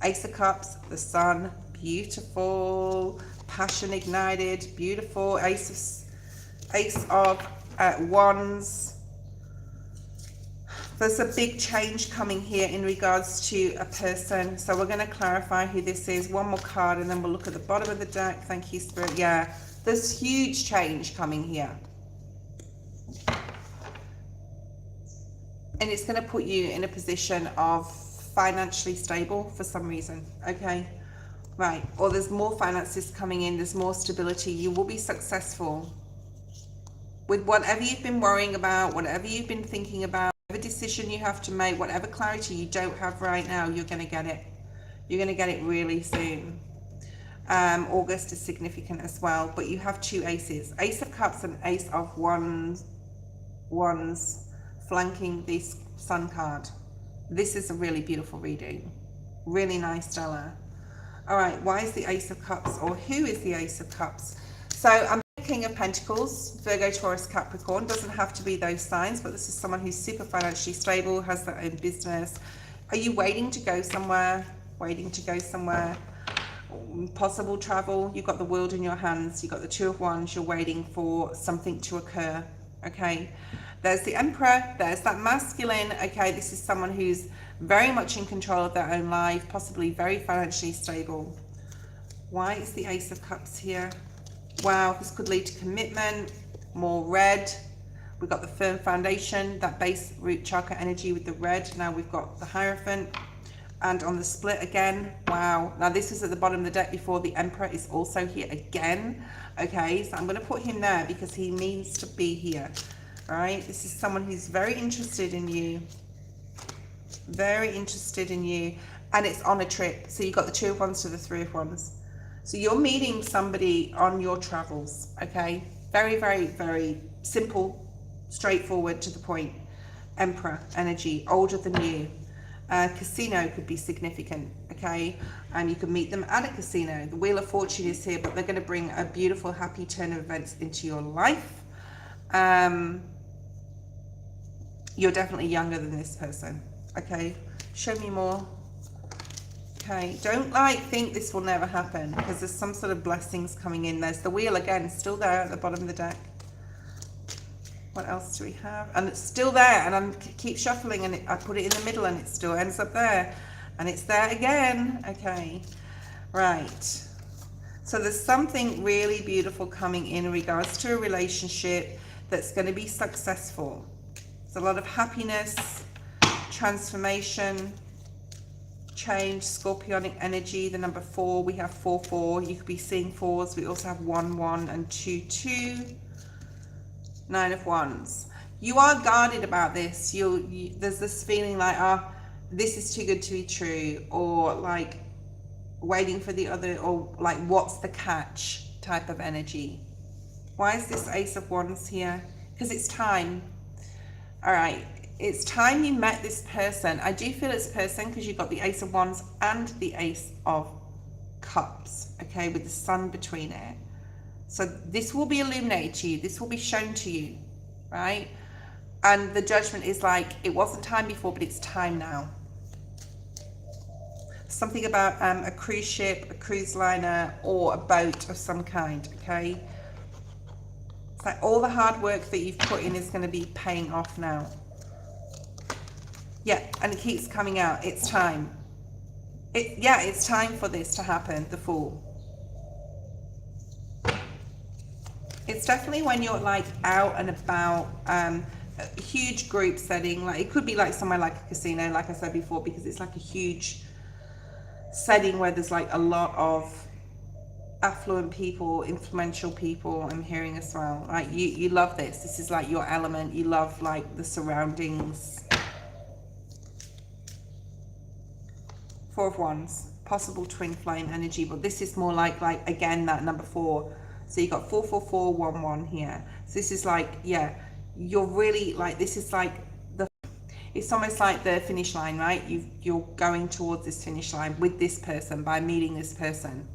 Speaker 1: Ace of Cups, the Sun, beautiful, passion ignited, beautiful. Ace of Wands. There's a big change coming here in regards to a person. So we're going to clarify who this is. One more card and then we'll look at the bottom of the deck. Thank you, Spirit. Yeah, there's huge change coming here. And it's going to put you in a position of financially stable for some reason. Okay, right. Or there's more finances coming in. There's more stability. You will be successful with whatever you've been worrying about, whatever you've been thinking about. Whatever decision you have to make, whatever clarity you don't have right now, you're going to get it. You're going to get it really soon. August is significant as well, but you have 2 aces. Ace of Cups and Ace of Wands flanking this Sun card. This is a really beautiful reading. Really nice, Stella. All right, why is the Ace of Cups, or who is the Ace of Cups? So I'm King of Pentacles, Virgo, Taurus, Capricorn. Doesn't have to be those signs, but this is someone who's super financially stable, has their own business. Are you waiting to go somewhere? Waiting to go somewhere? Possible travel. You've got the world in your hands. You've got the 2 of Wands. You're waiting for something to occur. Okay. There's the Emperor. There's that masculine. Okay. This is someone who's very much in control of their own life, possibly very financially stable. Why is the Ace of Cups here? Wow, this could lead to commitment, more red. We've got the firm foundation, that base root chakra energy with the red. Now we've got the Hierophant. And on the split again, wow. Now this is at the bottom of the deck before. The Emperor is also here again. Okay, so I'm going to put him there because he needs to be here. right? This is someone who's very interested in you. Very interested in you. And it's on a trip. So you've got the Two of Wands to the Three of Wands. So you're meeting somebody on your travels, okay? Very, very, very simple, straightforward, to the point. Emperor energy, older than you. Casino could be significant, okay? And you can meet them at a casino. The Wheel of Fortune is here, but they're going to bring a beautiful, happy turn of events into your life. You're definitely younger than this person, okay? Show me more. Okay, don't think this will never happen, because there's some sort of blessings coming in. There's the Wheel again, still there at the bottom of the deck. What else do we have? And it's still there, and I keep shuffling, and I put it in the middle, and it still ends up there. And it's there again. Okay, right. So there's something really beautiful coming in regards to a relationship that's going to be successful. There's a lot of happiness, transformation, change, scorpionic energy. The number 4, we have 4-4. You could be seeing 4s. We also have 1-1 and 2-2. 9 of Wands. You are guarded about this. There's this feeling like, this is too good to be true, or like waiting for the other, or like, what's the catch type of energy. Why is this Ace of Wands here? Because it's time. All right, it's time you met this person. I do feel it's person, because you've got the Ace of Wands and the Ace of Cups, okay, with the Sun between it. So this will be illuminated to you. This will be shown to you, right? And the Judgment is like, it wasn't time before, but it's time now. Something about a cruise ship, a cruise liner, or a boat of some kind, okay? It's like all the hard work that you've put in is going to be paying off now. Yeah, and it keeps coming out. It's time. It's time for this to happen, the Fool. It's definitely when you're like out and about, a huge group setting. Like it could be like somewhere like a casino, like I said before, because it's like a huge setting where there's like a lot of affluent people, influential people. I'm hearing as well. Like you love this. This is like your element. You love like the surroundings. 4 of Wands, possible twin flame energy, but this is more like again that number 4. So you got 4-4-4, 1-1 here. So this is like, yeah, you're really like, this is like it's almost like the finish line, right? You're going towards this finish line with this person by meeting this person.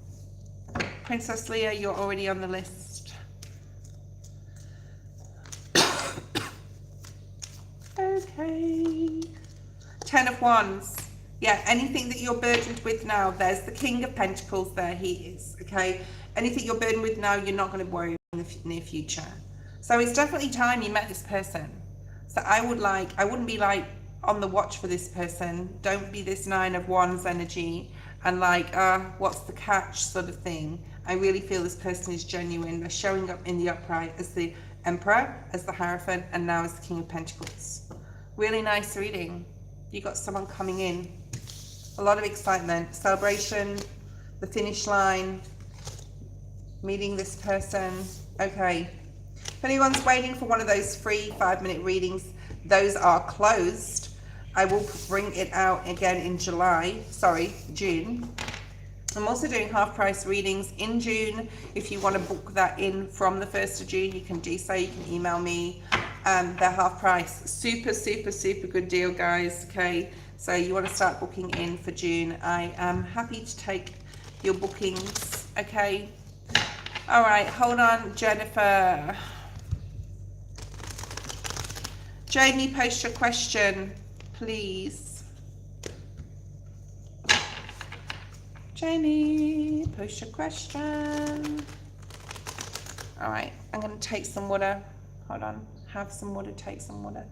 Speaker 1: Princess Leah, you're already on the list. Okay. 10 of Wands. Yeah, anything that you're burdened with now, there's the King of Pentacles there, he is, okay? Anything you're burdened with now, you're not going to worry in the near future. So it's definitely time you met this person. So I wouldn't be like on the watch for this person. Don't be this 9 of Wands energy and like, what's the catch sort of thing. I really feel this person is genuine. They're showing up in the upright as the Emperor, as the Hierophant, and now as the King of Pentacles. Really nice reading. You got someone coming in. A lot of excitement, celebration, the finish line, meeting this person. Okay. If anyone's waiting for one of those free 5-minute readings, those are closed. I will bring it out again in June. I'm also doing half price readings in June. If you want to book that in from the 1st of June, you can do so. You can email me. They're half price. Super, super, super good deal, guys. Okay. So you want to start booking in for June. I am happy to take your bookings. Okay. All right. Hold on, Jennifer. Jamie, post your question, please. Jamie, post your question. All right. I'm going to take some water. Hold on. Have some water. Take some water.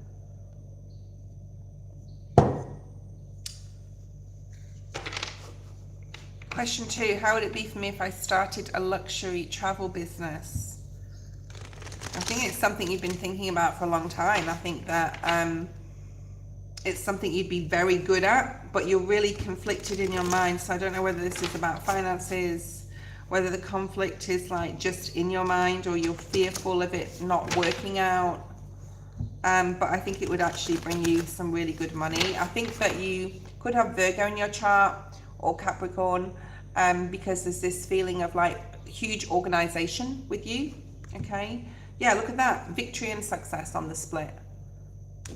Speaker 1: Question 2, how would it be for me if I started a luxury travel business? I think it's something you've been thinking about for a long time. I think that it's something you'd be very good at, but you're really conflicted in your mind. So I don't know whether this is about finances, whether the conflict is like just in your mind, or you're fearful of it not working out. but I think it would actually bring you some really good money. I think that you could have Virgo in your chart or Capricorn, because there's this feeling of like huge organization with you. Okay, yeah, look at that, victory and success on the split.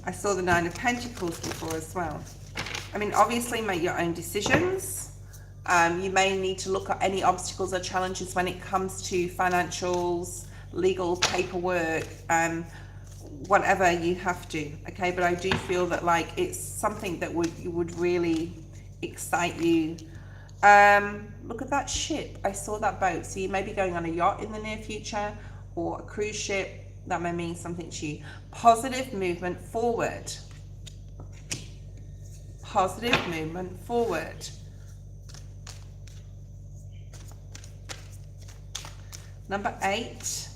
Speaker 1: I saw the Nine of Pentacles before as well. I mean, obviously make your own decisions. You may need to look at any obstacles or challenges when it comes to financials, legal paperwork, whatever you have to. Okay, but I do feel that like it's something that would really excite you. Look at that ship. I saw that boat. So you may be going on a yacht in the near future or a cruise ship. That may mean something to you. Positive movement forward. Positive movement forward. Number 8.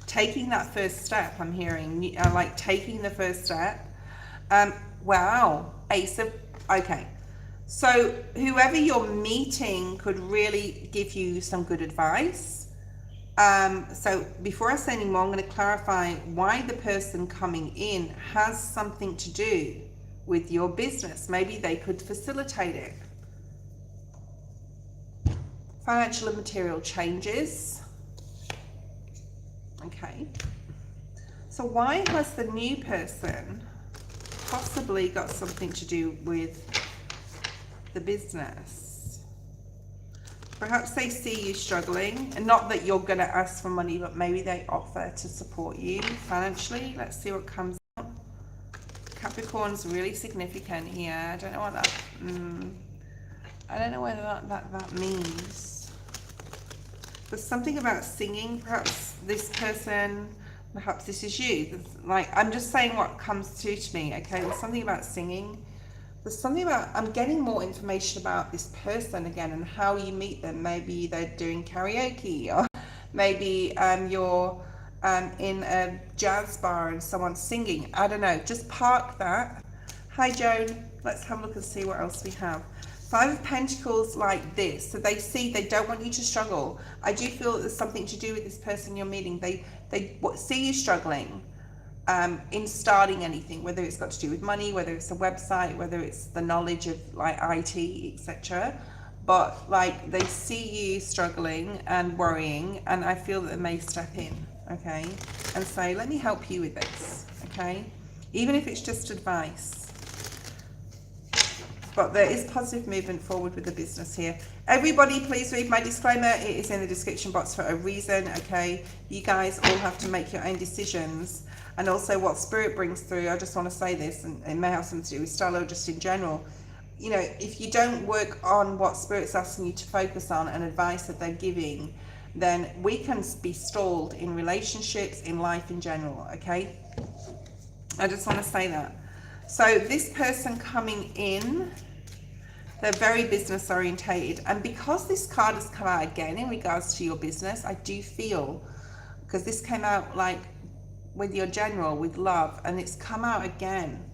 Speaker 1: Taking that first step, I'm hearing. Like taking the first step. Wow. Ace of... Okay. So whoever you're meeting could really give you some good advice. So before I say any more, I'm going to clarify why the person coming in has something to do with your business. Maybe they could facilitate it. Financial and material changes. Okay. So why has the new person possibly got something to do with the business? Perhaps they see you struggling, and not that you're going to ask for money, but maybe they offer to support you financially. Let's see what comes out. Capricorn's really significant here. I don't know what that I don't know whether that means. There's something about singing. Perhaps this person, perhaps this is you. Like, I'm just saying what comes through to me. Okay, there's something about singing. There's something about, I'm getting more information about this person again and how you meet them. Maybe they're doing karaoke, or maybe you're in a jazz bar and someone's singing. I don't know. Just park that. Hi, Joan. Let's have a look and see what else we have. 5 of Pentacles like this. So they don't want you to struggle. I do feel that there's something to do with this person you're meeting. They see you struggling in starting anything, whether it's got to do with money, whether it's a website, whether it's the knowledge of like IT, etc. But like they see you struggling and worrying, and I feel that they may step in, okay, and say, let me help you with this, okay, even if it's just advice. But there is positive movement forward with the business here. Everybody, please read my disclaimer. It is in the description box for a reason, okay? You guys all have to make your own decisions. And also what Spirit brings through, I just want to say this, and it may have something to do with style or just in general. You know, if you don't work on what Spirit's asking you to focus on and advice that they're giving, then we can be stalled in relationships, in life in general, okay? I just want to say that. So this person coming in, they're very business orientated, and because this card has come out again in regards to your business, I do feel, because this came out like with your general, with love, and it's come out again,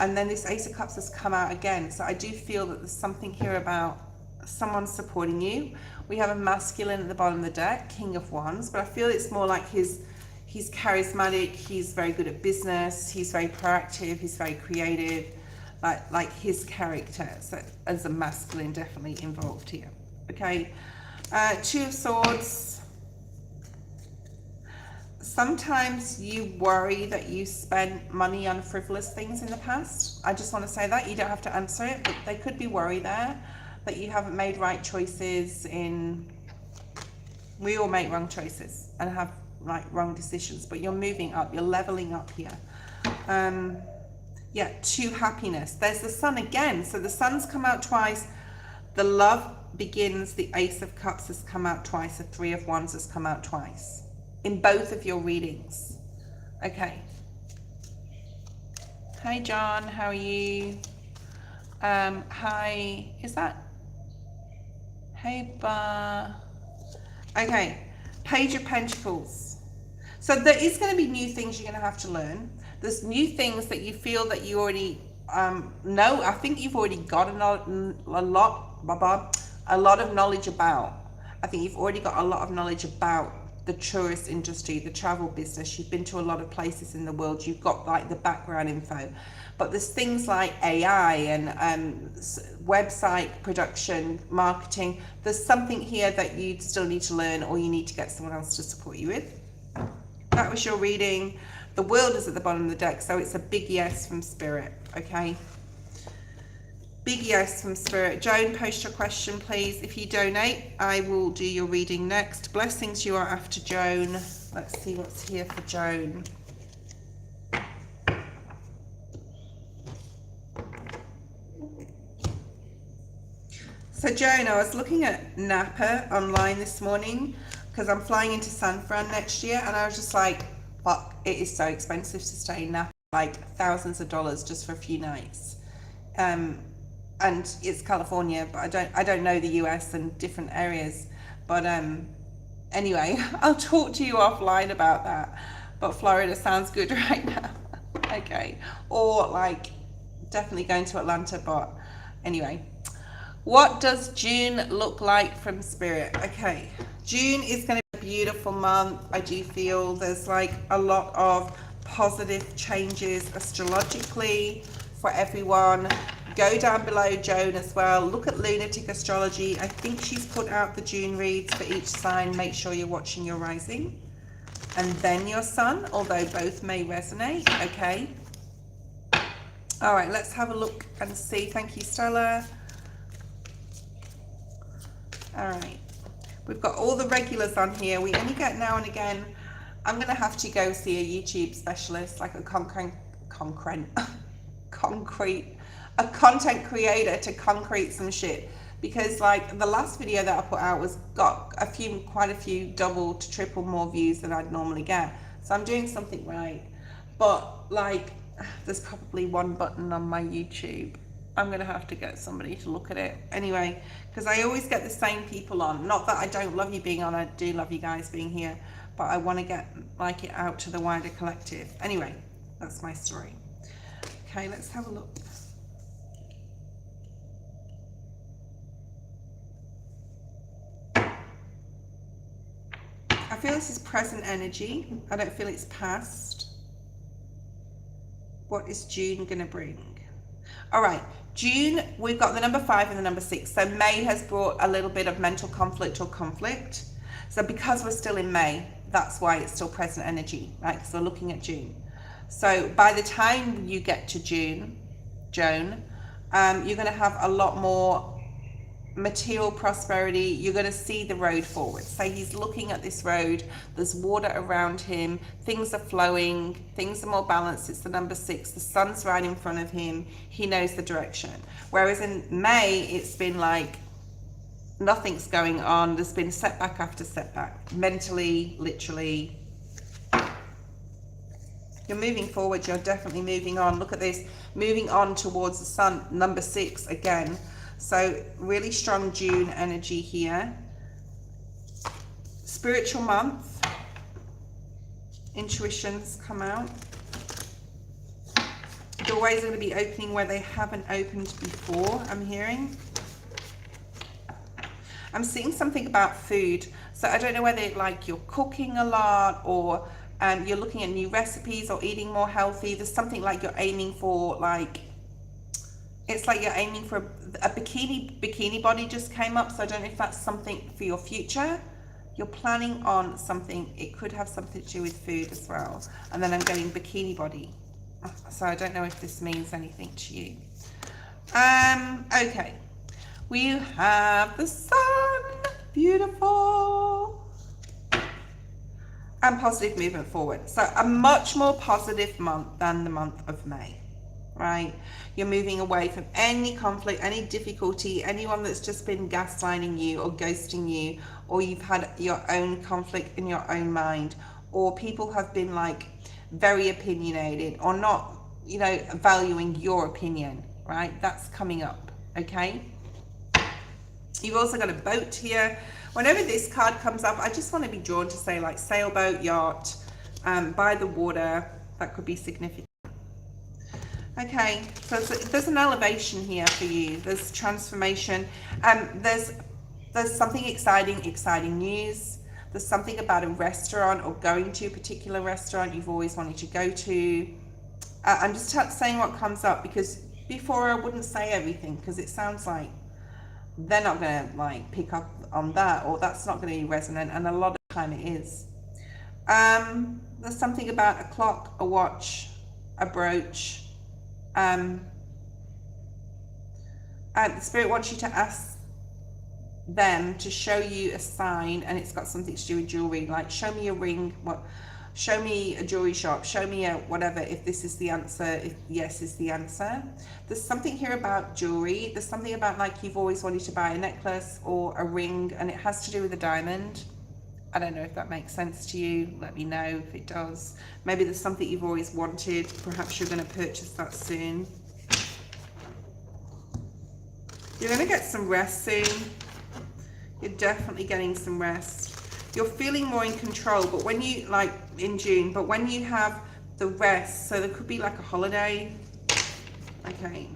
Speaker 1: and then this Ace of Cups has come out again, so I do feel that there's something here about someone supporting you. We have a masculine at the bottom of the deck, King of Wands, but I feel it's more like he's charismatic, he's very good at business, he's very proactive, he's very creative, like his character. So as a masculine, definitely involved here. Okay, 2 of Swords. Sometimes you worry that you spent money on frivolous things in the past. I just want to say that. You don't have to answer it, but there could be worry there that you haven't made right choices in... We all make wrong choices and have like wrong decisions, but you're moving up, you're leveling up here. Yeah, 2 happiness. There's the Sun again, so the Sun's come out twice. The love begins. The Ace of Cups has come out twice. The 3 of Wands has come out twice in both of your readings. Okay. Hi John, how are you? Hi, is that... Hey Ba. Okay, Page of Pentacles. So there is going to be new things you're going to have to learn. There's new things that you feel that you already know. I think you've already got a lot of knowledge about. I think you've already got a lot of knowledge about the tourist industry, the travel business. You've been to a lot of places in the world. You've got like the background info. But there's things like AI and website production, marketing. There's something here that you still need to learn, or you need to get someone else to support you with. That was your reading. The world is at the bottom of the deck, so it's a big yes from Spirit, okay? Big yes from Spirit. Joan, post your question, please. If you donate, I will do your reading next. Blessings you are after, Joan. Let's see what's here for Joan. So Joan, I was looking at Napa online this morning because I'm flying into San Fran next year, and I was just like, fuck, it is so expensive to stay in Napa, like thousands of dollars just for a few nights. And it's California, but I don't know the US and different areas. But anyway, I'll talk to you offline about that. But Florida sounds good right now. Okay. Or like definitely going to Atlanta, but anyway. What does June look like from Spirit? Okay, June is going to be a beautiful month. I do feel there's like a lot of positive changes astrologically for everyone. Go down below Joan as well. Look at Lunatic Astrology. I think she's put out the June reads for each sign. Make sure you're watching your rising and then your sun, although both may resonate. Okay. All right, let's have a look and see. Thank you, Stella. All right, we've got all the regulars on here. We only get now and again. I'm gonna have to go see a YouTube specialist, like a content creator to concrete some shit, because like the last video that I put out was got quite a few double to triple more views than I'd normally get. So I'm doing something right, but like there's probably one button on my YouTube. I'm going to have to get somebody to look at it anyway, because I always get the same people on. Not that I don't love you being on, I do love you guys being here, but I want to get like it out to the wider collective. Anyway, that's my story. Okay, let's have a look. I feel this is present energy. I don't feel it's past. What is June going to bring? All right, June, we've got the number 5 and the number 6. So May has brought a little bit of mental conflict or conflict. So because we're still in May, that's why it's still present energy, right? Because we're looking at June. So by the time you get to June, Joan, you're going to have a lot more material prosperity. You're going to see the road forward. So he's looking at this road, there's water around him, things are flowing, things are more balanced. It's the number 6, the sun's right in front of him, he knows the direction. Whereas in May, it's been like nothing's going on. There's been setback after setback, mentally, literally. You're moving forward, you're definitely moving on. Look at this, moving on towards the sun, number 6 again. So really strong June energy here. Spiritual month. Intuitions come out. Doorways are going to be opening where they haven't opened before, I'm hearing. I'm seeing something about food. So I don't know whether like you're cooking a lot, or you're looking at new recipes, or eating more healthy. There's something like you're aiming for, like it's like you're aiming for a bikini body just came up. So I don't know if that's something for your future. You're planning on something. It could have something to do with food as well. And then I'm getting bikini body. So I don't know if this means anything to you. Okay. We have the sun. Beautiful. And positive movement forward. So a much more positive month than the month of May. Right, you're moving away from any conflict, any difficulty, anyone that's just been gaslighting you or ghosting you, or you've had your own conflict in your own mind, or people have been like very opinionated or not, you know, valuing your opinion, right? That's coming up, okay? You've also got a boat here. Whenever this card comes up, I just want to be drawn to say like sailboat, yacht, by the water. That could be significant. Okay, so there's an elevation here for you. There's transformation. There's something exciting news. There's something about a restaurant or going to a particular restaurant you've always wanted to go to. I'm just saying what comes up, because before I wouldn't say everything, because it sounds like they're not going to like pick up on that, or that's not going to be resonant, and a lot of the time it is. There's something about a clock, a watch, a brooch. And the spirit wants you to ask them to show you a sign, and it's got something to do with jewelry, like show me a ring, what, show me a jewelry shop, show me a whatever, if this is the answer, if yes is the answer. There's something here about jewelry. There's something about like you've always wanted to buy a necklace or a ring, and it has to do with a diamond. I don't know if that makes sense to you. Let me know if it does. Maybe there's something you've always wanted. Perhaps you're going to purchase that soon. You're going to get some rest soon. You're definitely getting some rest. You're feeling more in control, but when you, like in June, but when you have the rest, so there could be like a holiday. Okay.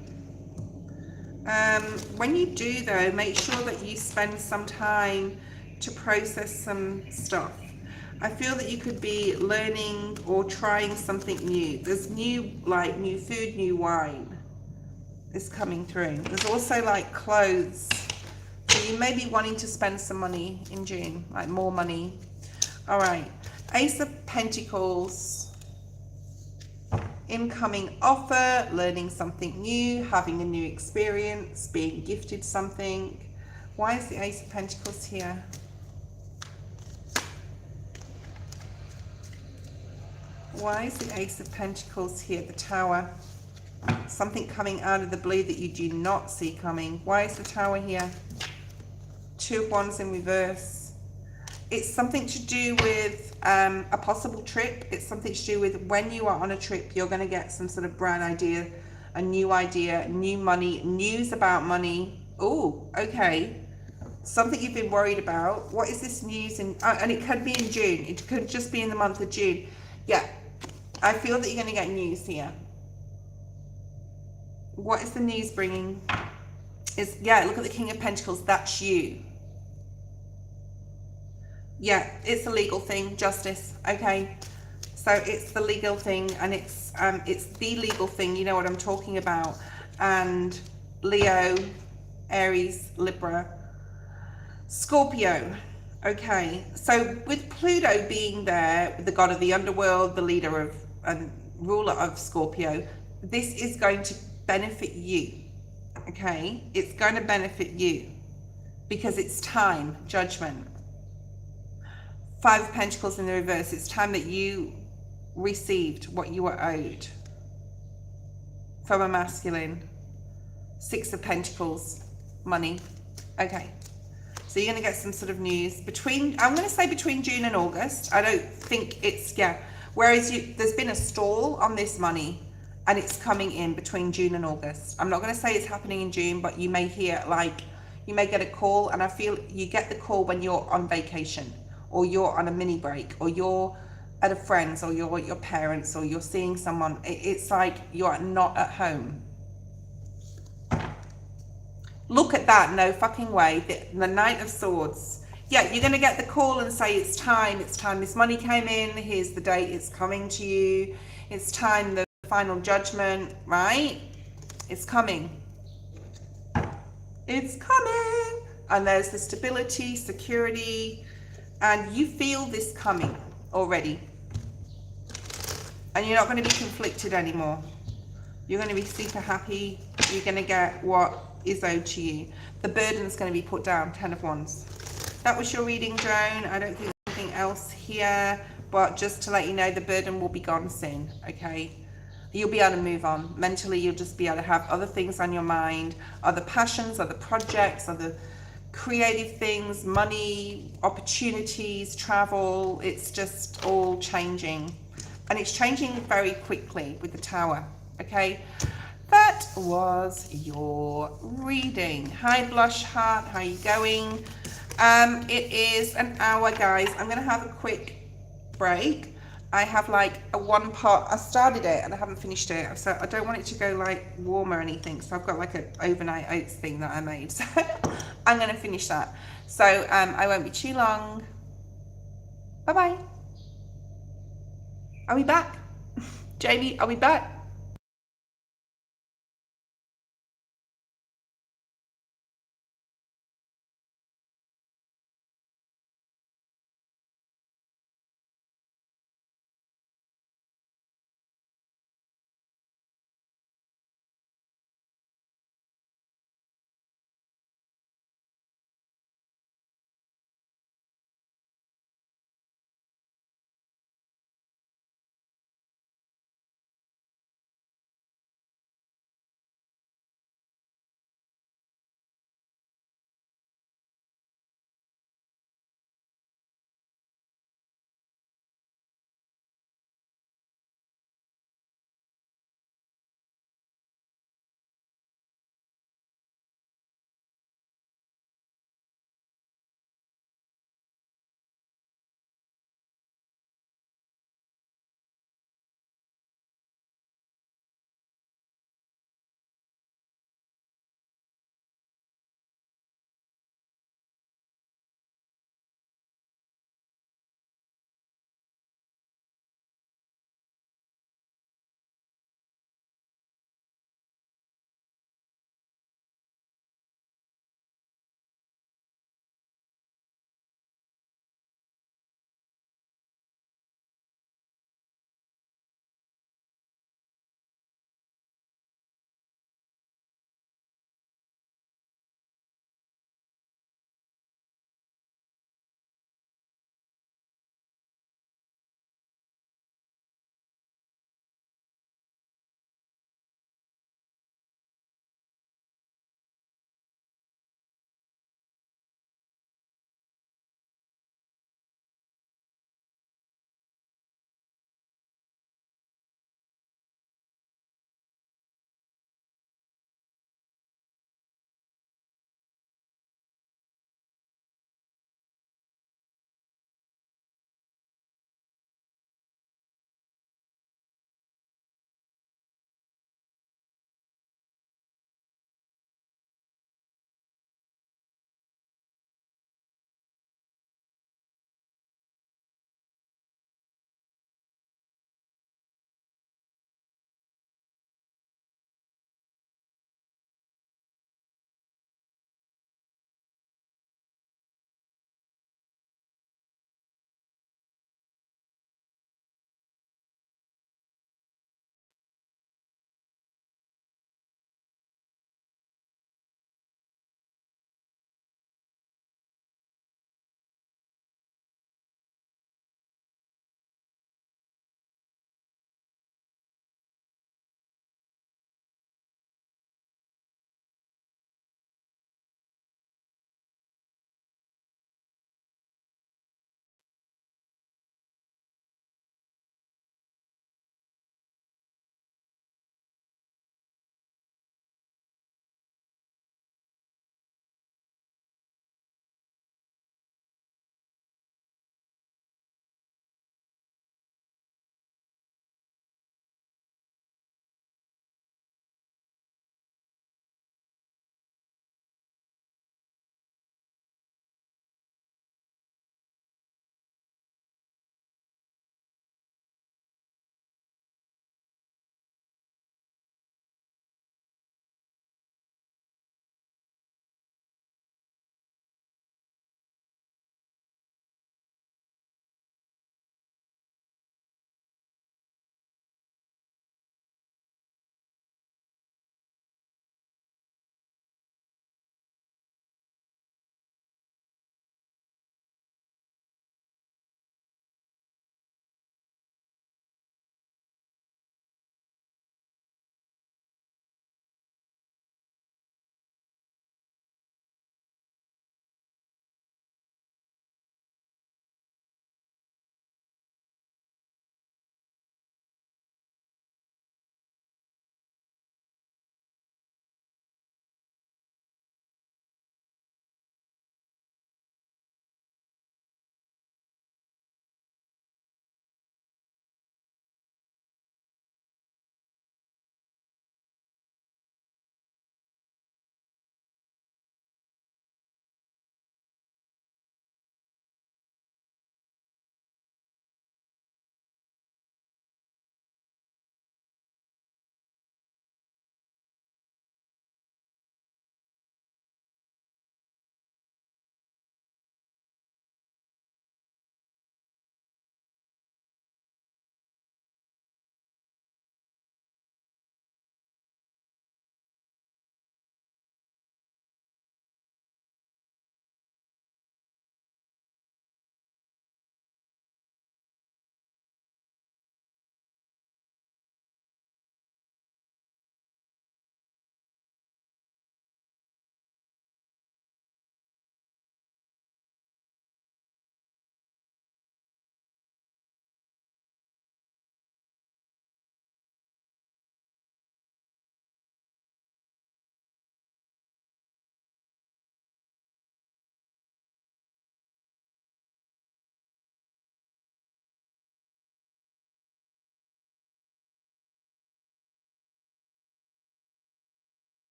Speaker 1: When you do though, make sure that you spend some time to process some stuff. I feel that you could be learning or trying something new. There's new, like new food, new wine is coming through. There's also like clothes. So you may be wanting to spend some money in June, like more money. All right, Ace of Pentacles, incoming offer, learning something new, having a new experience, being gifted something. Why is the Ace of Pentacles here? Why is the Ace of Pentacles here? The Tower. Something coming out of the blue that you do not see coming. Why is the Tower here? Two of Wands in reverse. It's something to do with a possible trip. It's something to do with when you are on a trip, you're going to get some sort of brand idea, new money, news about money. Oh, okay. Something you've been worried about. What is this news in? And it could be in June. It could just be in the month of June. Yeah, I feel that you're going to get news here. What is the news bringing? Yeah, look at the King of Pentacles. That's you. Yeah, it's a legal thing, justice. Okay, so it's the legal thing, and it's the legal thing. You know what I'm talking about. And Leo, Aries, Libra, Scorpio. Okay, so with Pluto being there, the god of the underworld, the leader of and ruler of Scorpio, this is going to benefit you. Okay, it's going to benefit you because it's time, judgment. Five of Pentacles in the reverse. It's time that you received what you were owed from a masculine. Six of Pentacles, money. Okay, so you're going to get some sort of news between, I'm going to say between June and August. I don't think it's, yeah. Whereas there's been a stall on this money, and it's coming in between June and August. I'm not going to say it's happening in June, but you may hear, like, you may get a call, and I feel you get the call when you're on vacation, or you're on a mini break, or you're at a friend's, or you're at your parents', or you're seeing someone. It's like you're not at home. Look at that, no fucking way. The Knight of Swords. Yeah, you're going to get the call and say it's time, this money came in, here's the date, it's coming to you, it's time, the final judgment, right? It's coming. It's coming. And there's the stability, security, and you feel this coming already. And you're not going to be conflicted anymore. You're going to be super happy. You're going to get what is owed to you. The burden's going to be put down. 10 of Wands. That was your reading, Joan. I don't think there's anything else here, but just to let you know, the burden will be gone soon. Okay, you'll be able to move on. Mentally, you'll just be able to have other things on your mind, other passions, other projects, other creative things, money, opportunities, travel. It's just all changing, and it's changing very quickly with the Tower. Okay, that was your reading. Hi Blush Heart, how are you going? It is an hour, guys. I'm gonna have a quick break. I have like a one pot, I started it and I haven't finished it, so I don't want it to go like warm or anything, so I've got like an overnight oats thing that I made, so I'm gonna finish that. So I won't be too long. Bye-bye. Are we back? Jamie, are we back?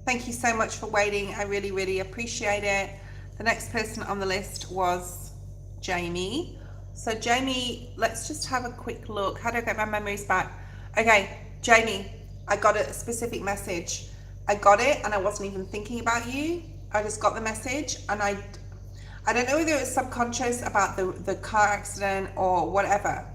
Speaker 1: Thank you so much for waiting. I really, really appreciate it. The next person on the list was Jamie. So Jamie, let's just have a quick look. How do I get my memories back? Okay, Jamie, I got a specific message. I got it and I wasn't even thinking about you. I just got the message, and I don't know whether it was subconscious about the car accident or whatever.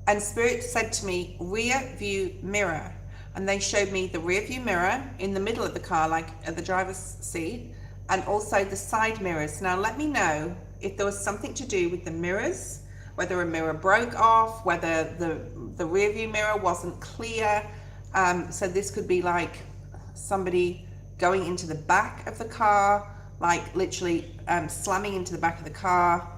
Speaker 1: And Spirit said to me, rear view mirror. And they showed me the rear view mirror in the middle of the car, like at the driver's seat, and also the side mirrors. Now let me know if there was something to do with the mirrors, whether a mirror broke off, whether the rear view mirror wasn't clear. So this could be like somebody going into the back of the car, like literally slamming into the back of the car.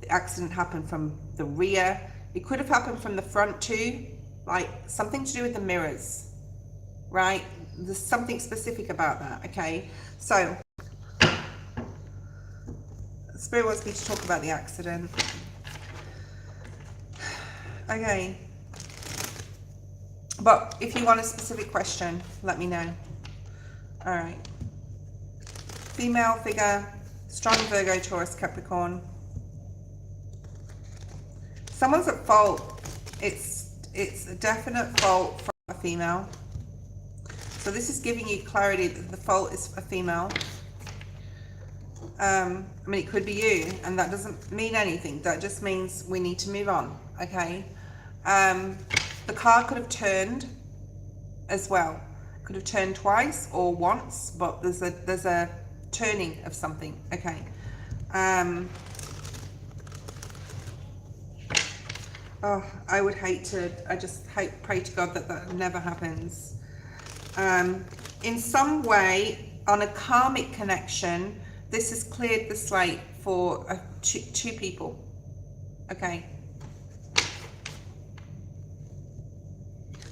Speaker 1: The accident happened from the rear. It could have happened from the front too, like something to do with the mirrors, right? There's something specific about that, okay? So, Spirit wants me to talk about the accident. Okay. But if you want a specific question, let me know. All right. Female figure, strong Virgo, Taurus, Capricorn. Someone's at fault. It's a definite fault from a female. So this is giving you clarity that the fault is a female. I mean, it could be you, and that doesn't mean anything. That just means we need to move on, okay? The car could have turned as well. Could have turned twice or once, but there's a turning of something, okay? Oh, I would hate to, I just pray to God that that never happens. In some way, on a karmic connection, this has cleared the slate for two people, okay?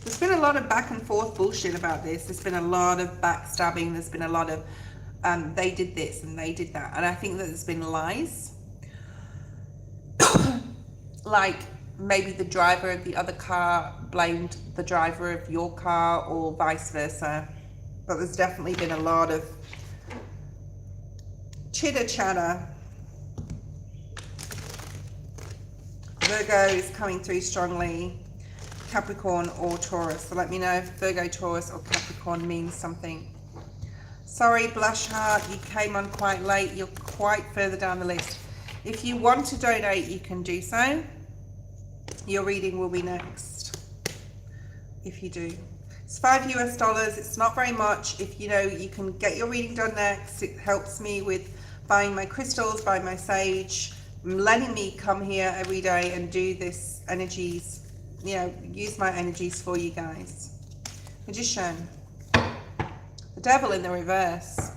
Speaker 1: There's been a lot of back and forth bullshit about this. There's been a lot of backstabbing. There's been a lot of, they did this and they did that. And I think that there's been lies. Like, maybe the driver of the other car blamed the driver of your car, or vice versa. But there's definitely been a lot of chitter chatter. Virgo is coming through strongly. Capricorn or Taurus. So let me know if Virgo, Taurus or Capricorn means something. Sorry, Blush Heart, you came on quite late. You're quite further down the list. If you want to donate, you can do so. Your reading will be next, if you do. It's $5 US. It's not very much. If you know you can get your reading done next, it helps me with buying my crystals, buying my sage, letting me come here every day and do this energies, you know, use my energies for you guys. Magician. The Devil in the reverse.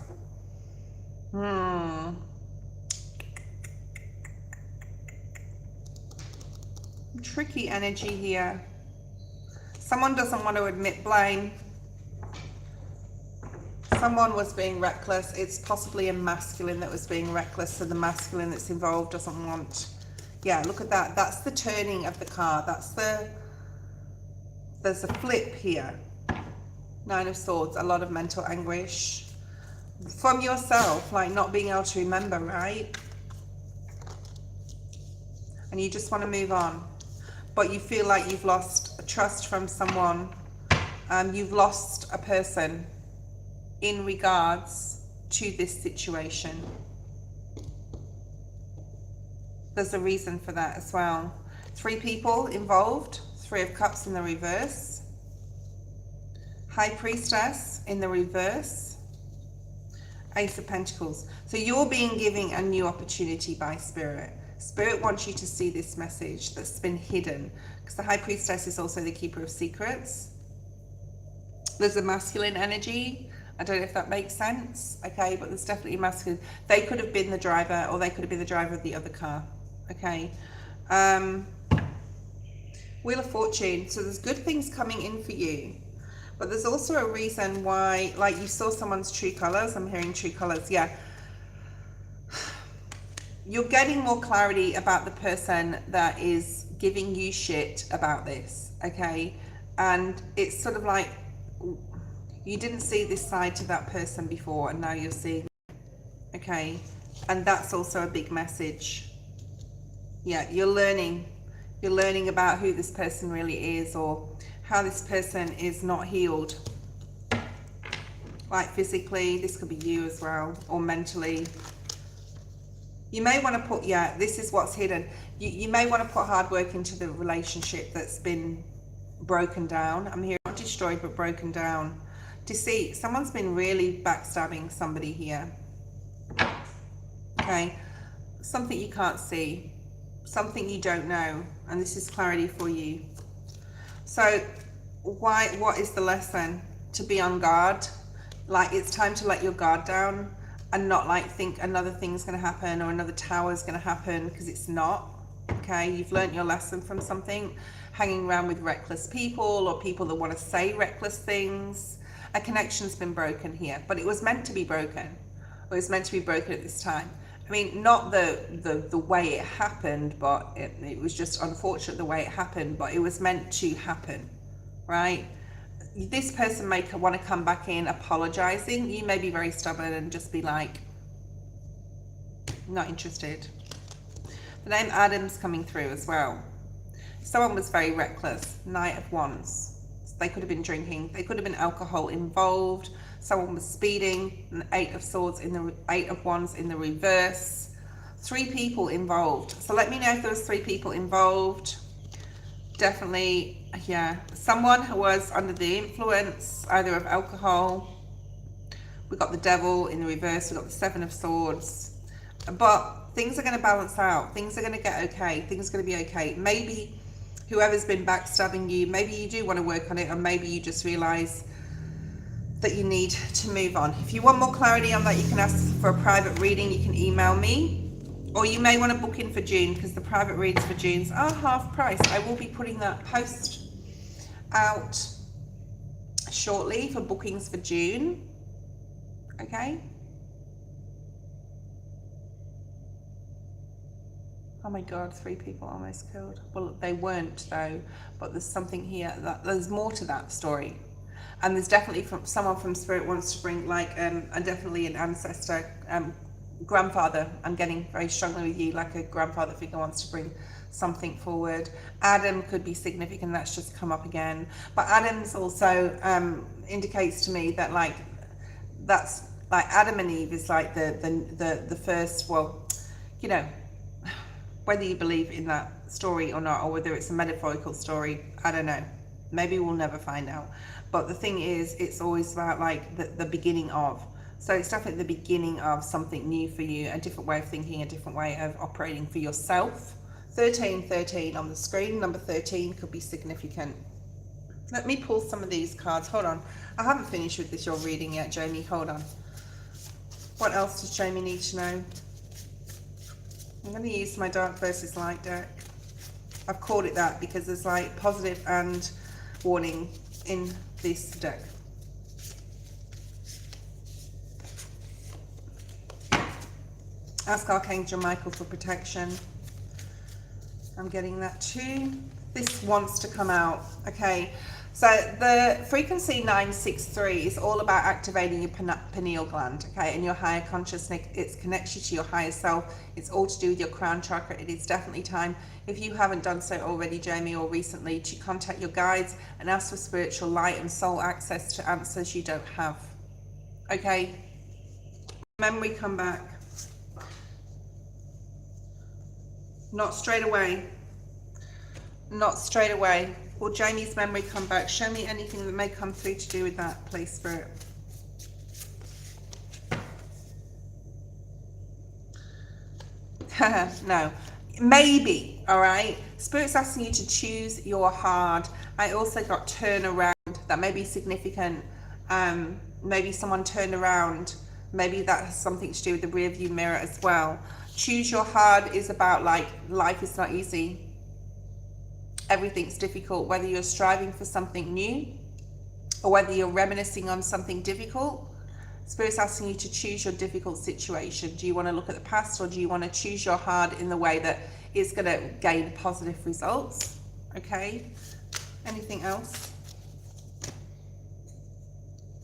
Speaker 1: Tricky energy here. Someone doesn't want to admit blame. Someone was being reckless. It's possibly a masculine that was being reckless, so the masculine that's involved doesn't want. Yeah, look at that. That's the turning of the car. There's a flip here. Nine of Swords, a lot of mental anguish from yourself, like not being able to remember, right? And you just want to move on. But you feel like you've lost trust from someone. You've lost a person in regards to this situation. There's a reason for that as well. 3 people involved. 3 of Cups in the reverse. High Priestess in the reverse. Ace of Pentacles. So you're being given a new opportunity by Spirit. Spirit wants you to see this message that's been hidden, because the High Priestess is also the keeper of secrets. There's a masculine energy. I don't know if that makes sense, okay, but there's definitely a masculine. They could have been the driver, or they could have been the driver of the other car, okay. Wheel of Fortune. So there's good things coming in for you, but there's also a reason why, like you saw someone's true colors. I'm hearing true colors, yeah. You're getting more clarity about the person that is giving you shit about this, okay? And it's sort of like, You didn't see this side to that person before, and now you're seeing, okay? And that's also a big message. Yeah, you're learning about who this person really is, or how this person is not healed. Like physically, this could be you as well, or mentally. You may want to put, yeah, this is what's hidden. You may want to put hard work into the relationship that's been broken down. I'm here, not destroyed, but broken down. To see, someone's been really backstabbing somebody here. Okay, something you can't see, something you don't know, and this is clarity for you. So what is the lesson? To be on guard. Like, it's time to let your guard down and not like think another thing's going to happen or another tower's going to happen, because it's not. Okay, you've learned your lesson from something. Hanging around with reckless people, or people that want to say reckless things. A connection's been broken here, but it was meant to be broken. It was meant to be broken at this time. I mean, not the way it happened, but it was just unfortunate the way it happened, but it was meant to happen, right? This person may want to come back in apologizing. You may be very stubborn and just be like, not interested. The name Adam's coming through as well. Someone was very reckless. Knight of Wands. They could have been drinking. They could have been alcohol involved. Someone was speeding. An Eight of Swords in the Eight of Wands in the reverse. 3 people involved. So let me know if there was 3 people involved. Definitely, yeah. Someone who was under the influence either of alcohol. We got the Devil in the reverse. We got the 7 of Swords. But things are going to balance out. Things are going to get okay. Things are going to be okay. Maybe whoever's been backstabbing you, maybe you do want to work on it, or maybe you just realize that you need to move on. If you want more clarity on that, you can ask for a private reading. You can email me, or you may want to book in for June, because the private readings for June's are half price. I will be putting that post out shortly for bookings for June. Okay. Oh my God, 3 people almost killed. Well, they weren't though, but there's something here that there's more to that story. And there's definitely someone from Spirit wants to bring like, and definitely an ancestor, grandfather. I'm getting very strongly with you, like a grandfather figure wants to bring something forward. Adam could be significant, that's just come up again. But Adam's also indicates to me that like, that's like Adam and Eve is like the first, well, you know, whether you believe in that story or not, or whether it's a metaphorical story, I don't know. Maybe we'll never find out. But the thing is, it's always about like the beginning of. So it's definitely the beginning of something new for you, a different way of thinking, a different way of operating for yourself. 1313 on the screen, number 13 could be significant. Let me pull some of these cards. Hold on. I haven't finished with this, your reading yet, Jamie. Hold on. What else does Jamie need to know? I'm going to use my dark versus light deck. I've called it that because there's like positive and warning in this deck. Ask Archangel Michael for protection. I'm getting that too. This wants to come out. Okay, so the frequency 963 is all about activating your pineal gland, okay, and your higher consciousness. It's connected to your higher self. It's all to do with your crown chakra. It is definitely time, if you haven't done so already, Jamie, or recently, to contact your guides and ask for spiritual light and soul access to answers you don't have. Okay, memory come back. Not straight away. Not straight away. Will Jamie's memory come back? Show me anything that may come through to do with that, please, Spirit. No. Maybe, all right? Spirit's asking you to choose your hard. I also got turn around. That may be significant. Maybe someone turned around. Maybe that has something to do with the rear view mirror as well. Choose your hard is about like, life is not easy. Everything's difficult, whether you're striving for something new or whether you're reminiscing on something difficult. Spirit's asking you to choose your difficult situation. Do you want to look at the past, or do you want to choose your hard in the way that is going to gain positive results? Okay. Anything else?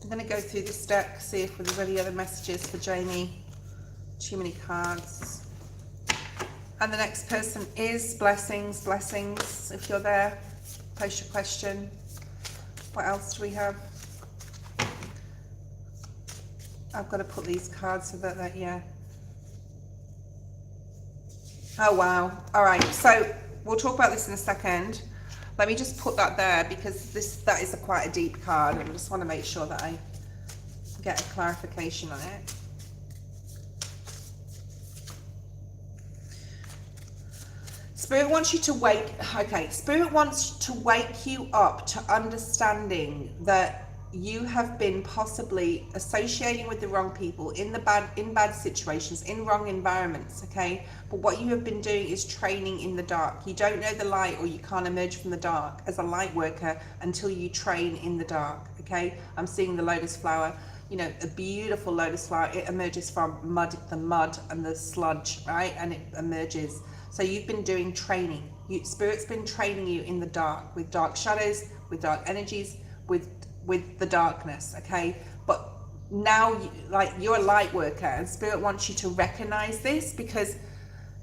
Speaker 1: I'm going to go through this deck, see if there's any other messages for Jamie. Too many cards. And the next person is Blessings. Blessings, if you're there, post your question. What else do we have? I've got to put these cards so that, yeah. Oh, wow. All right, so we'll talk about this in a second. Let me just put that there because that is quite a deep card, and I just want to make sure that I get a clarification on it. Spirit wants you to Spirit wants to wake you up to understanding that you have been possibly associating with the wrong people in bad situations, in wrong environments, okay? But what you have been doing is training in the dark. You don't know the light, or you can't emerge from the dark as a light worker until you train in the dark, okay? I'm seeing the lotus flower, you know, a beautiful lotus flower. It emerges from the mud and the sludge, right? And it emerges. So you've been doing training. Spirit's been training you in the dark, with dark shadows, with dark energies, with the darkness, okay? But now, you're a light worker, and Spirit wants you to recognize this because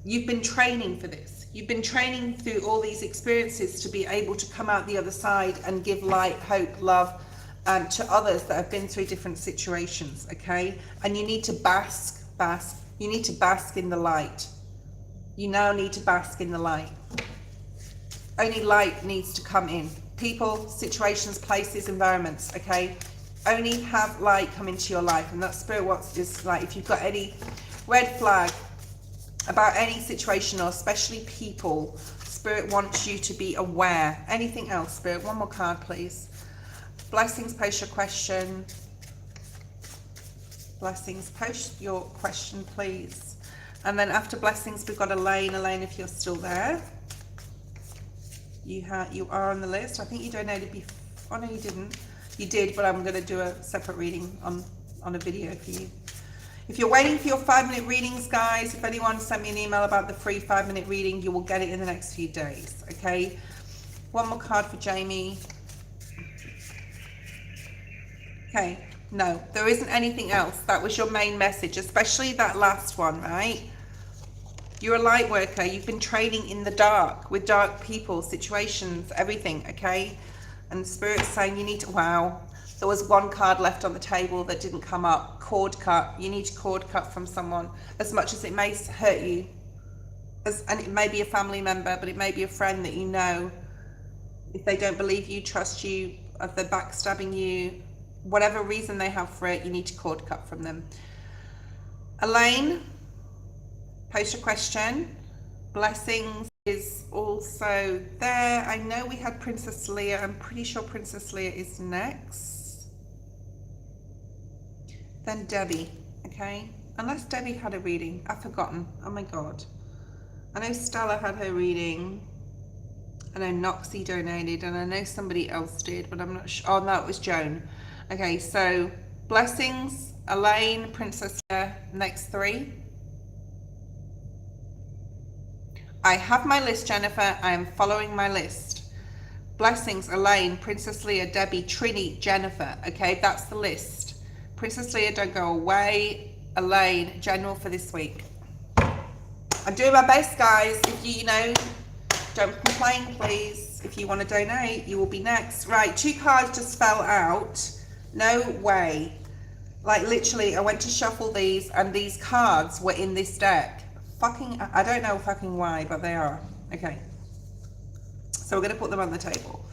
Speaker 1: you've been training for this. You've been training through all these experiences to be able to come out the other side and give light, hope, love to others that have been through different situations, okay? And you need to bask. You need to bask in the light. You now need to bask in the light. Only light needs to come in. People, situations, places, environments, okay? Only have light come into your life. And that's Spirit wants is like, if you've got any red flag about any situation, or especially people, Spirit wants you to be aware. Anything else, Spirit? One more card, please. Blessings, post your question. Blessings, post your question, please. And then after Blessings, we've got Elaine. Elaine, if you're still there. You are on the list. I think you donated before. Oh no, you didn't. You did, but I'm going to do a separate reading on a video for you. If you're waiting for your 5-minute readings, guys, if anyone sent me an email about the free 5-minute reading, you will get it in the next few days, okay? One more card for Jamie. Okay, no, there isn't anything else. That was your main message, especially that last one, right? You're a light worker. You've been training in the dark with dark people, situations, everything, okay? And Spirit's saying you need to, wow, there was one card left on the table that didn't come up. Cord cut. You need to cord cut from someone, as much as it may hurt you. And it may be a family member, but it may be a friend that you know. If they don't believe you, trust you, if they're backstabbing you, whatever reason they have for it, you need to cord cut from them. Elaine, post your question. Blessings is also there. I know we had Princess Leah. I'm pretty sure Princess Leah is next. Then Debbie, okay? Unless Debbie had a reading. I've forgotten. Oh my God. I know Stella had her reading. I know Noxie donated, and I know somebody else did, but I'm not sure. Oh, no, it was Joan. Okay, so Blessings, Elaine, Princess Leah, next three. I have my list, Jennifer. I am following my list. Blessings, Elaine, Princess Leah, Debbie, Trini, Jennifer. Okay, that's the list. Princess Leah, don't go away. Elaine, general for this week. I'm doing my best, guys. If you know, don't complain, please. If you want to donate, you will be next. Right, 2 cards just fell out. No way. Like, literally, I went to shuffle these, and these cards were in this deck. I don't know fucking why, but they are. Okay. So we're going to put them on the table.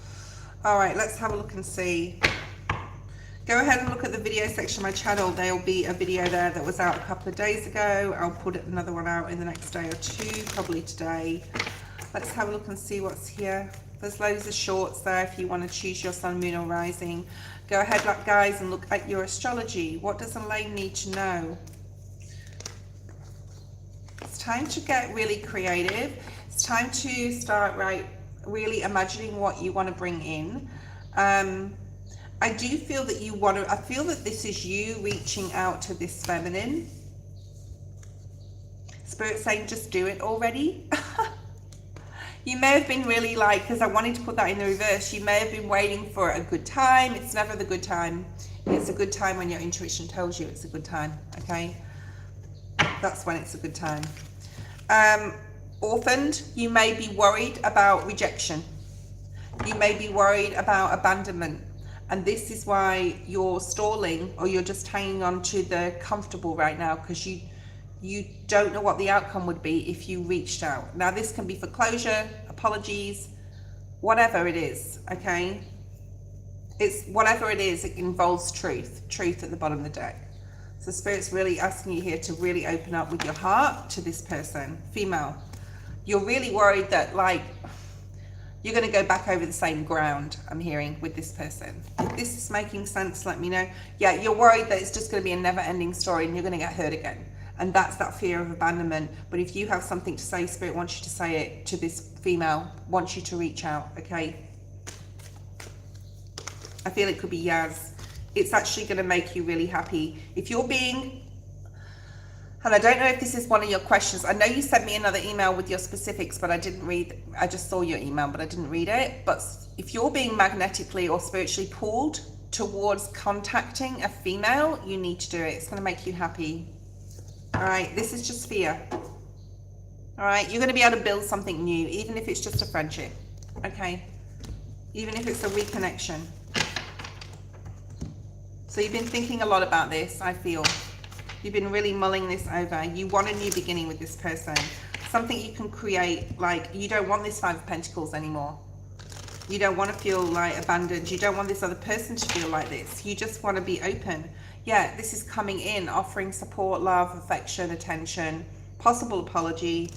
Speaker 1: All right, let's have a look and see. Go ahead and look at the video section of my channel. There'll be a video there that was out a couple of days ago. I'll put another one out in the next day or two, probably today. Let's have a look and see what's here. There's loads of shorts there if you want to choose your sun, moon, or rising. Go ahead, guys, and look at your astrology. What does Elaine need to know? It's time to get really creative. It's time to start really imagining what you want to bring in. I do feel that you want to, I feel that this is you reaching out to this feminine. Spirit saying just do it already. You may have been really because I wanted to put that in the reverse, you may have been waiting for a good time. It's never the good time. It's a good time when your intuition tells you it's a good time, okay? That's when it's a good time. Orphaned, you may be worried about rejection. You may be worried about abandonment. And this is why you're stalling, or you're just hanging on to the comfortable right now, because you don't know what the outcome would be if you reached out. Now, this can be for closure, apologies, whatever it is, okay? It's whatever it is, it involves truth at the bottom of the deck. So Spirit's really asking you here to really open up with your heart to this person, female. You're really worried that, like, you're going to go back over the same ground, I'm hearing, with this person. If this is making sense, let me know. Yeah, you're worried that it's just going to be a never-ending story and you're going to get hurt again. And that's that fear of abandonment. But if you have something to say, Spirit wants you to say it to this female, wants you to reach out, okay? I feel it could be Yaz. It's actually going to make you really happy. If you're being, and I don't know if this is one of your questions. I know you sent me another email with your specifics, but I didn't read, I just saw your email, but I didn't read it. But if you're being magnetically or spiritually pulled towards contacting a female, you need to do it. It's going to make you happy. All right, this is just fear. All right, you're going to be able to build something new, even if it's just a friendship. Okay, even if it's a reconnection. So you've been thinking a lot about this, I feel. You've been really mulling this over. You want a new beginning with this person. Something you can create, like, you don't want this Five of Pentacles anymore. You don't want to feel like abandoned. You don't want this other person to feel like this. You just want to be open. Yeah, this is coming in, offering support, love, affection, attention, possible apology.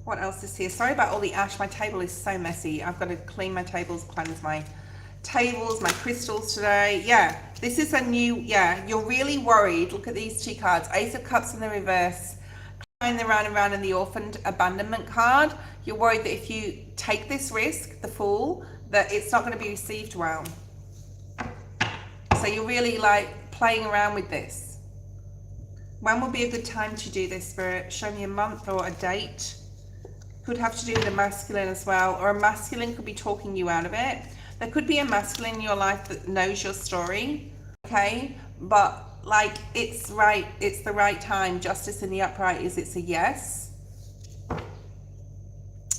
Speaker 1: What else is here? Sorry about all the ash. My table is so messy. I've got to clean my tables, cleanse my tables, my crystals today. Yeah, this is a new, yeah, you're really worried. Look at these two cards. Ace of Cups in the reverse, going around and around in the orphaned abandonment card. You're worried that if you take this risk, the Fool, that it's not going to be received well. So you're really like playing around with this. When will be a good time to do this, Spirit? Show me a month or a date. Could have to do with a masculine as well, or a masculine could be talking you out of it. There could be a masculine in your life that knows your story, okay? But like, it's right, it's the right time. Justice in the upright is, it's a yes.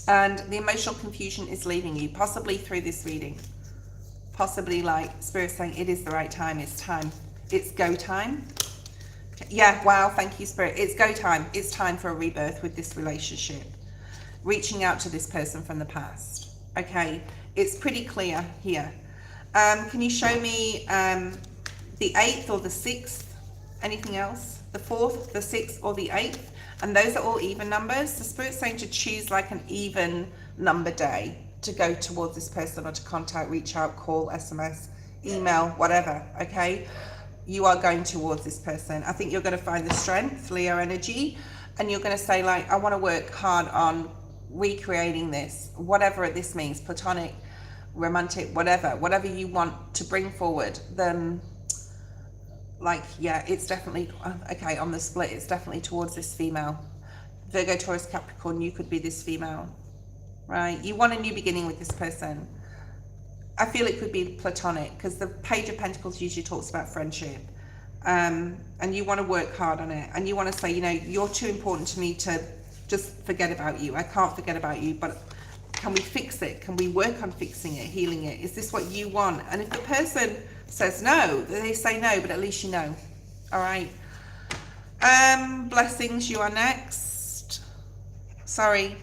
Speaker 1: And the emotional confusion is leaving you, possibly through this reading. Possibly like Spirit saying it is the right time, it's time. It's go time. Yeah, wow, thank you, Spirit. It's go time. It's time for a rebirth with this relationship. Reaching out to this person from the past, okay? It's pretty clear here. Can you show me the 8th or the 6th? Anything else? The 4th, the 6th, or the 8th? And those are all even numbers. The Spirit's saying to choose like an even number day to go towards this person, or to contact, reach out, call, SMS, email, whatever, okay? You are going towards this person. I think you're going to find the strength, Leo energy, and you're going to say like, I want to work hard on recreating this, whatever this means, platonic, romantic, whatever you want to bring forward. Then like, yeah, it's definitely okay. On the split, it's definitely towards this female. Virgo, Taurus, Capricorn, you could be this female, right? You want a new beginning with this person. I feel it could be platonic, because the Page of Pentacles usually talks about friendship, and you want to work hard on it, and you want to say, you know, you're too important to me to just forget about you. I can't forget about you, but can we fix it? Can we work on fixing it, healing it? Is this what you want? And if the person says no, they say no, but at least you know. All right. Blessings, you are next. Sorry.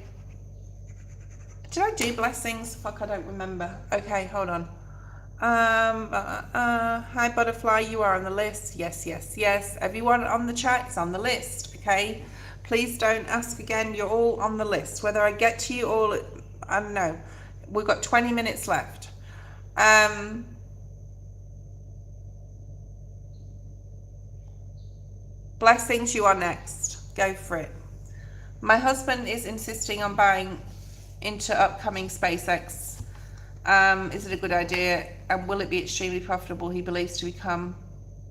Speaker 1: Did I do blessings? Fuck, I don't remember. Okay, hold on. Hi, Butterfly, you are on the list. Yes, yes, yes. Everyone on the chat is on the list, okay? Please don't ask again. You're all on the list. Whether I get to you all, I don't know. We've got 20 minutes left. Blessings, you are next. Go for it. My husband is insisting on buying into upcoming SpaceX. Is it a good idea? And will it be extremely profitable? He believes to become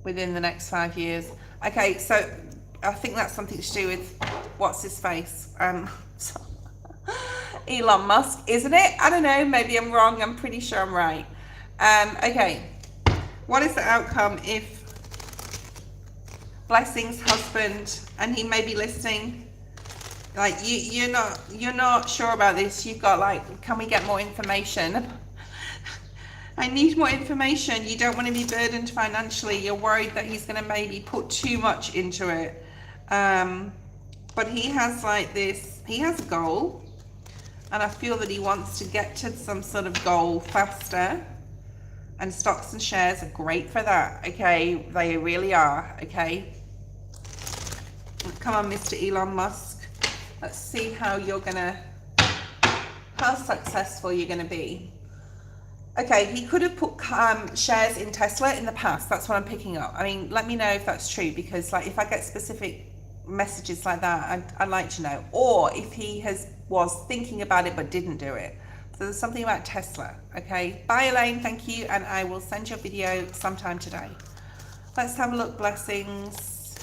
Speaker 1: within the next 5 years. Okay, so I think that's something to do with what's his face. Elon Musk, isn't it? I don't know. Maybe I'm wrong. I'm pretty sure I'm right. Okay, what is the outcome if Blessing's husband, and he may be listening, like you're not sure about this, you've got like, can we get more information? I need more information. You don't want to be burdened financially. You're worried that he's going to maybe put too much into it. But he has like this, he has a goal, and I feel that he wants to get to some sort of goal faster, and stocks and shares are great for that. Okay, they really are. Okay, come on, Mr. Elon Musk, let's see how how successful you're gonna be. Okay, he could have put shares in Tesla in the past. That's what I'm picking up. I mean, let me know if that's true, because like if I get specific messages like that, I'd like to know. Or if he was thinking about it but didn't do it. So there's something about Tesla. Okay, bye Elaine, thank you, and I will send you a video sometime today. Let's have a look. Blessings.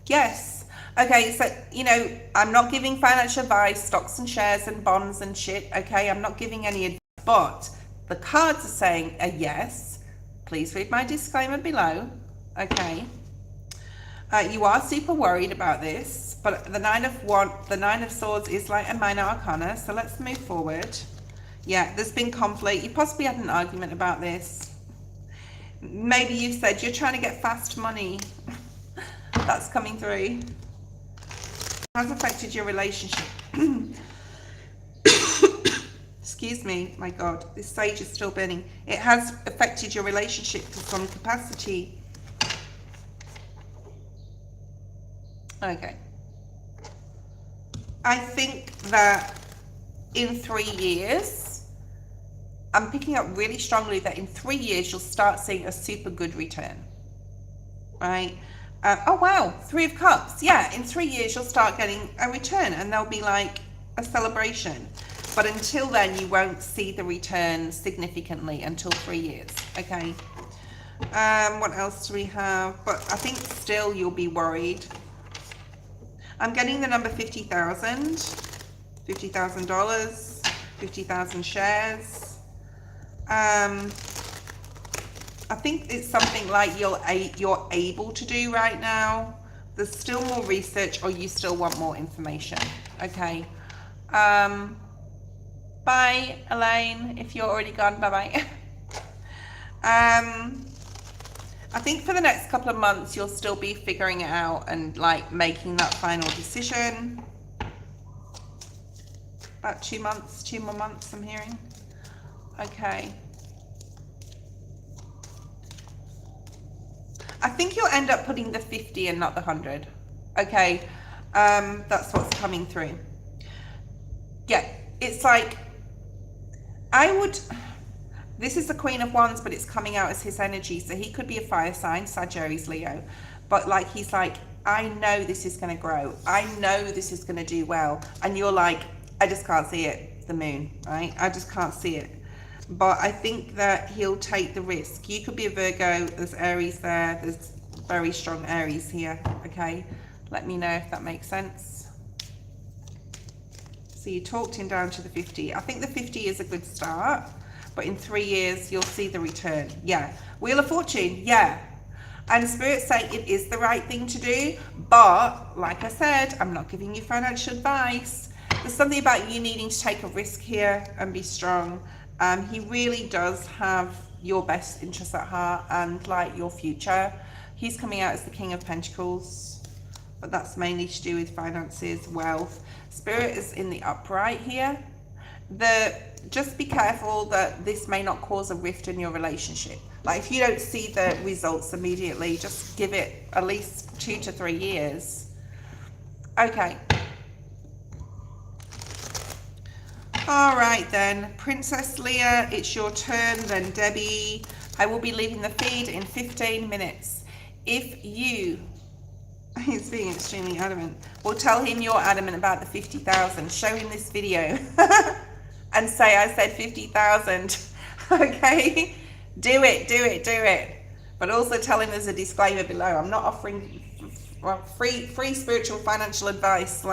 Speaker 1: Yes. Okay, so I'm not giving financial advice, stocks and shares and bonds and shit. Okay, I'm not giving any advice, but the cards are saying a yes. Please read my disclaimer below. Okay. You are super worried about this, but the Nine of Swords is like a minor arcana. So let's move forward. Yeah, there's been conflict. You possibly had an argument about this. Maybe you said you're trying to get fast money. That's coming through. Has affected your relationship. Excuse me, my God, this sage is still burning. It has affected your relationship to some capacity. Okay. I think that in 3 years, I'm picking up really strongly that in 3 years, you'll start seeing a super good return. Right? Oh, wow. 3 of Cups. Yeah, in 3 years, you'll start getting a return, and there'll be like a celebration. But until then, you won't see the return significantly until 3 years. Okay. What else do we have? But I think still you'll be worried. I'm getting the number 50,000. $50,000. 50,000 shares. I think it's something like you're able to do right now. There's still more research, or you still want more information. Okay. Bye, Elaine, if you're already gone, bye-bye. I think for the next couple of months, you'll still be figuring it out and like making that final decision. About 2 months, 2 more months, I'm hearing. Okay. I think you'll end up putting the 50 and not the 100. Okay. That's what's coming through. Yeah, it's like, this is the Queen of Wands, but it's coming out as his energy. So he could be a fire sign, Sagittarius, Leo. But like, he's like, I know this is going to grow. I know this is going to do well. And you're like, I just can't see it. The moon, right? I just can't see it. But I think that he'll take the risk. You could be a Virgo. There's Aries there. There's very strong Aries here. Okay. Let me know if that makes sense. So you talked him down to the 50. I think the 50 is a good start. But in 3 years, you'll see the return. Yeah. Wheel of Fortune. Yeah. And Spirit say it is the right thing to do. But like I said, I'm not giving you financial advice. There's something about you needing to take a risk here and be strong. He really does have your best interests at heart and like your future. He's coming out as the King of Pentacles, but that's mainly to do with finances, wealth. Spirit is in the upright here. Just be careful that this may not cause a rift in your relationship. Like if you don't see the results immediately, just give it at least 2 to 3 years. Okay. All right then, Princess Leah, it's your turn. Then Debbie, I will be leaving the feed in 15 minutes. If you, he's being extremely adamant, well, tell him you're adamant about the 50,000. Show him this video and say I said 50,000. Okay, do it. But also tell him there's a disclaimer below. I'm not offering free spiritual financial advice /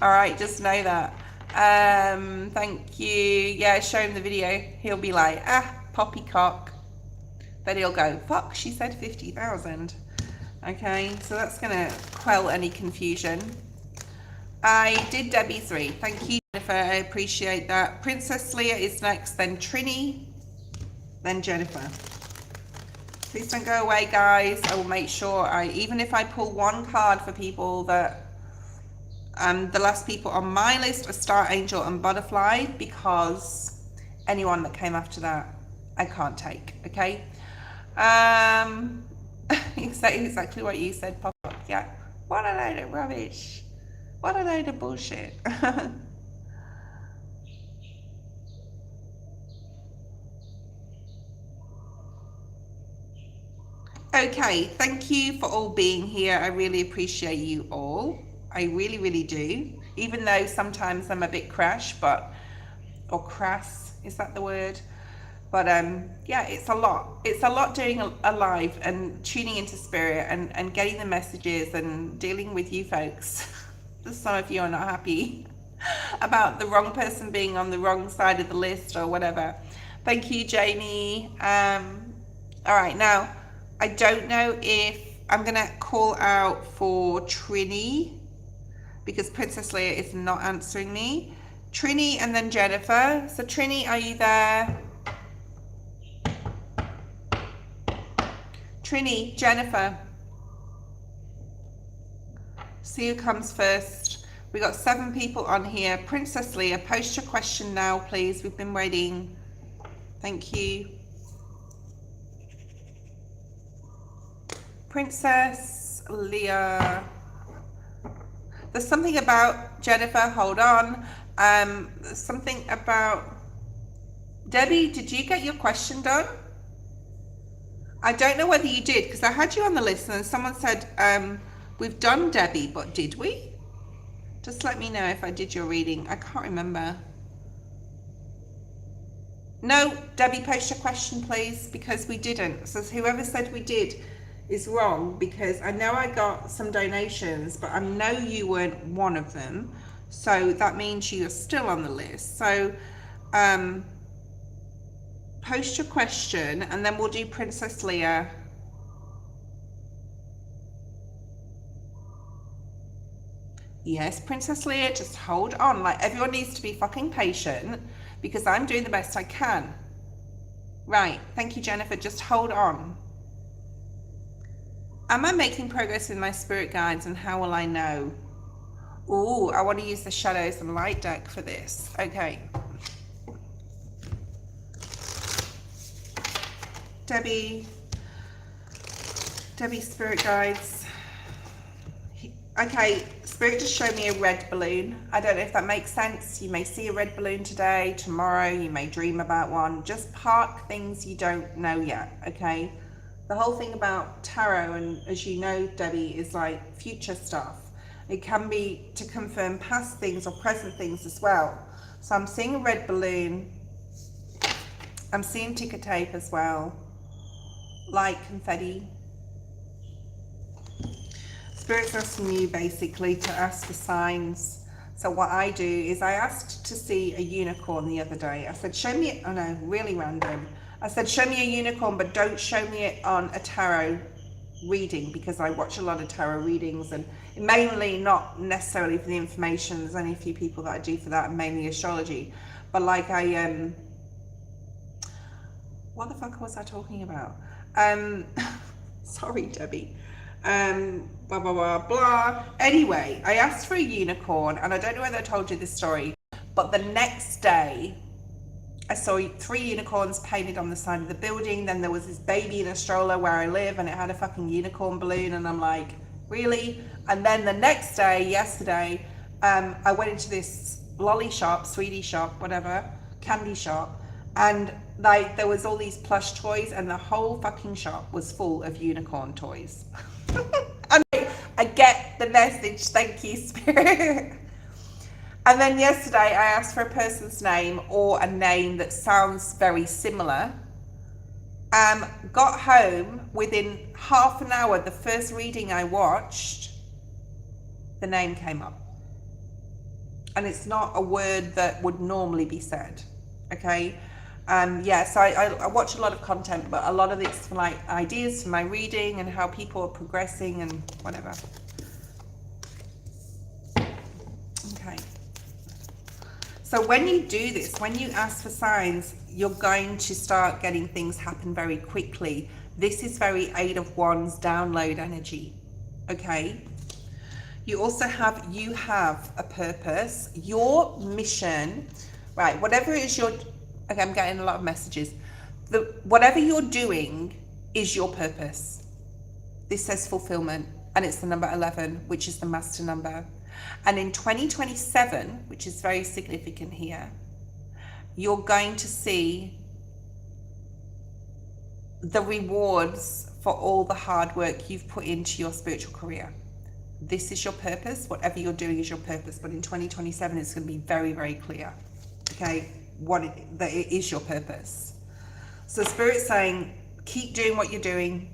Speaker 1: all right, just know that. Thank you. Yeah, show him the video. He'll be like, ah, poppycock. Then he'll go, fuck, she said 50,000. Okay, so that's gonna quell any confusion. I did Debbie 3. Thank you, Jennifer. I appreciate that. Princess Leah is next, then Trini, then Jennifer. Please don't go away, guys. I will make sure even if I pull one card for people that the last people on my list are Star Angel and Butterfly, because anyone that came after that, I can't take, okay? Exactly what you said, Pop. Yeah. What a load of rubbish. What a load of bullshit. Okay, thank you for all being here. I really appreciate you all. I really, really do. Even though sometimes I'm a bit crass, or crass, is that the word? But yeah, it's a lot. It's a lot doing a live and tuning into spirit and getting the messages and dealing with you folks. Some of you are not happy about the wrong person being on the wrong side of the list or whatever. Thank you, Jamie. All right, now, I don't know if I'm going to call out for Trini, because Princess Leia is not answering me. Trini and then Jennifer. So Trini, are you there? Trini, Jennifer. See who comes first. We got 7 people on here. Princess Leia, post your question now, please. We've been waiting. Thank you. Princess Leia. There's something about Jennifer. Hold on. Something about Debbie. Did you get your question done? I don't know whether you did, because I had you on the list and someone said we've done Debbie, but did we? Just let me know if I did your reading. I can't remember. No, Debbie, post your question, please, because we didn't. So whoever said we did is wrong, because I know I got some donations, but I know you weren't one of them. So that means you're still on the list. So post your question and then we'll do Princess Leia. Yes, Princess Leia, just hold on. Like, everyone needs to be fucking patient, because I'm doing the best I can. Right, thank you, Jennifer. Just hold on. Am I making progress with my spirit guides, and how will I know? Ooh, I want to use the shadows and light deck for this. Okay. Debbie spirit guides. Okay, spirit just showed me a red balloon. I don't know if that makes sense. You may see a red balloon today, tomorrow you may dream about one. Just park things you don't know yet, okay? The whole thing about tarot, and as you know, Debbie, is like future stuff. It can be to confirm past things or present things as well. So I'm seeing a red balloon. I'm seeing ticker tape as well. Light confetti. Spirit's asking you basically to ask for signs. So what I do is I asked to see a unicorn the other day. I said, show me, oh no, really random. I said, show me a unicorn, but don't show me it on a tarot reading, because I watch a lot of tarot readings, and mainly not necessarily for the information. There's only a few people that I do for that, and mainly astrology. But like what the fuck was I talking about? Sorry, Debbie. Blah, blah, blah, blah. Anyway, I asked for a unicorn, and I don't know whether I told you this story, but the next day, I saw 3 unicorns painted on the side of the building. Then there was this baby in a stroller where I live, and it had a fucking unicorn balloon, and I'm like, really? And then the next day, yesterday, I went into this lolly shop, sweetie shop, whatever, candy shop, and like there was all these plush toys, and the whole fucking shop was full of unicorn toys. And I get the message, thank you, Spirit. And then yesterday I asked for a person's name or a name that sounds very similar. Got home, within half an hour, the first reading I watched, the name came up. and it's not a word that would normally be said. Okay. Yeah, so I watch a lot of content, but a lot of it's for like ideas for my reading and how people are progressing and whatever. Okay. So when you do this, when you ask for signs, you're going to start getting things happen very quickly. This is very Eight of Wands download energy. Okay. You also have, you have a purpose, your mission, right? Whatever it is okay, I'm getting a lot of messages. Whatever you're doing is your purpose. This says fulfillment, and it's the number 11, which is the master number. And in 2027, which is very significant here, you're going to see the rewards for all the hard work you've put into your spiritual career. This is your purpose. Whatever you're doing is your purpose. But in 2027, it's going to be very, very clear. Okay, that it is your purpose. So Spirit's saying, keep doing what you're doing.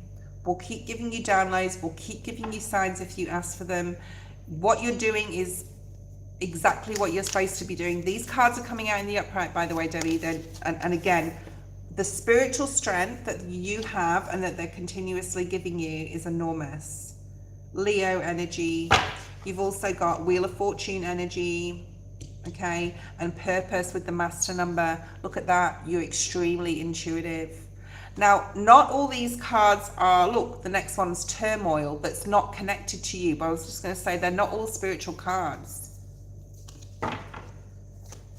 Speaker 1: We'll keep giving you downloads. We'll keep giving you signs if you ask for them. What you're doing is exactly what you're supposed to be doing. These cards are coming out in the upright, by the way, Debbie. And again, the spiritual strength that you have and that they're continuously giving you is enormous. Leo energy. You've also got Wheel of Fortune energy. Okay, and purpose with the master number. Look at that. You're extremely intuitive. Now, not all these cards are, look, the next one's turmoil, that's not connected to you. But I was just going to say, they're not all spiritual cards.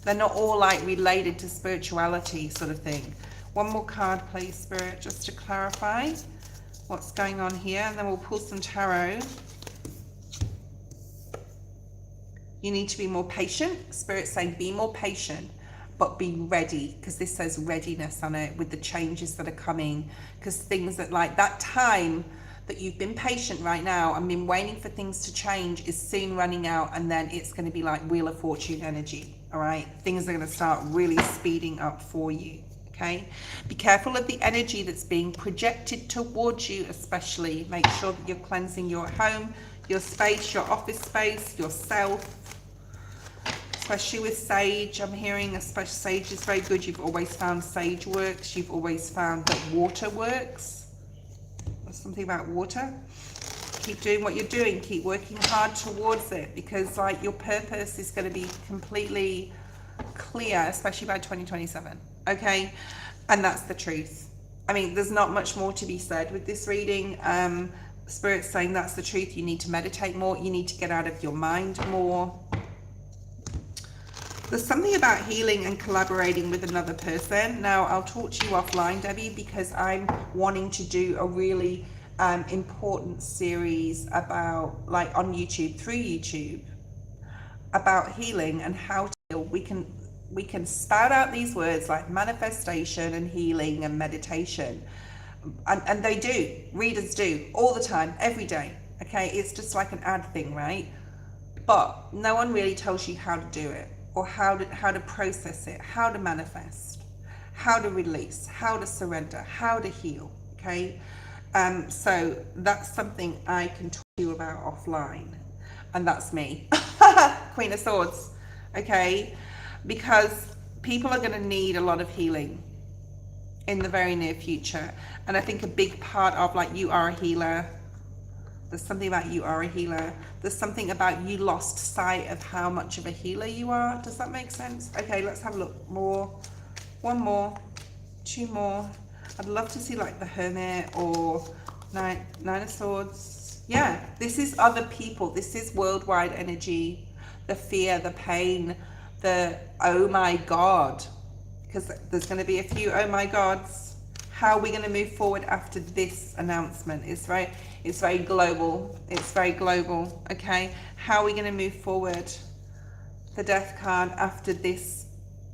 Speaker 1: They're not all like related to spirituality sort of thing. One more card, please, Spirit, just to clarify what's going on here. And then we'll pull some tarot. You need to be more patient. Spirit's saying be more patient, but be ready, because this says readiness on it with the changes that are coming. Because things that, like that time that you've been patient right now and been waiting for things to change is soon running out, and then it's going to be like Wheel of Fortune energy. All right, things are going to start really speeding up for you. Okay, be careful of the energy that's being projected towards you, especially make sure that you're cleansing your home, your space, your office space, yourself. Especially with sage, I'm hearing, especially sage is very good. You've always found sage works. You've always found that water works. There's something about water. Keep doing what you're doing. Keep working hard towards it, because like your purpose is going to be completely clear, especially by 2027. Okay, and that's the truth. I mean, there's not much more to be said with this reading. Spirit's saying that's the truth. You need to meditate more. You need to get out of your mind more. There's something about healing and collaborating with another person. Now, I'll talk to you offline, Debbie, because I'm wanting to do a really important series about, like on YouTube, through YouTube, about healing and how to heal. We can spout out these words like manifestation and healing and meditation. And they do, readers do, all the time, every day. Okay, it's just like an ad thing, right? But no one really tells you how to do it, or how to process it, how to manifest, how to release, how to surrender, how to heal. Okay, so that's something I can talk to you about offline, and that's me. Queen of Swords. Okay, because people are going to need a lot of healing in the very near future, and I think a big part of, like, you are a healer. There's something about you are a healer. There's something about you lost sight of how much of a healer you are. Does that make sense? Okay, let's have a look more. One more, two more. I'd love to see like the Hermit or Nine of Swords. Yeah, this is other people. This is worldwide energy. The fear, the pain, the oh my God. Because there's going to be a few oh my gods. How are we going to move forward after this announcement? It's very global. It's very global. Okay, how are we going to move forward? The Death card after this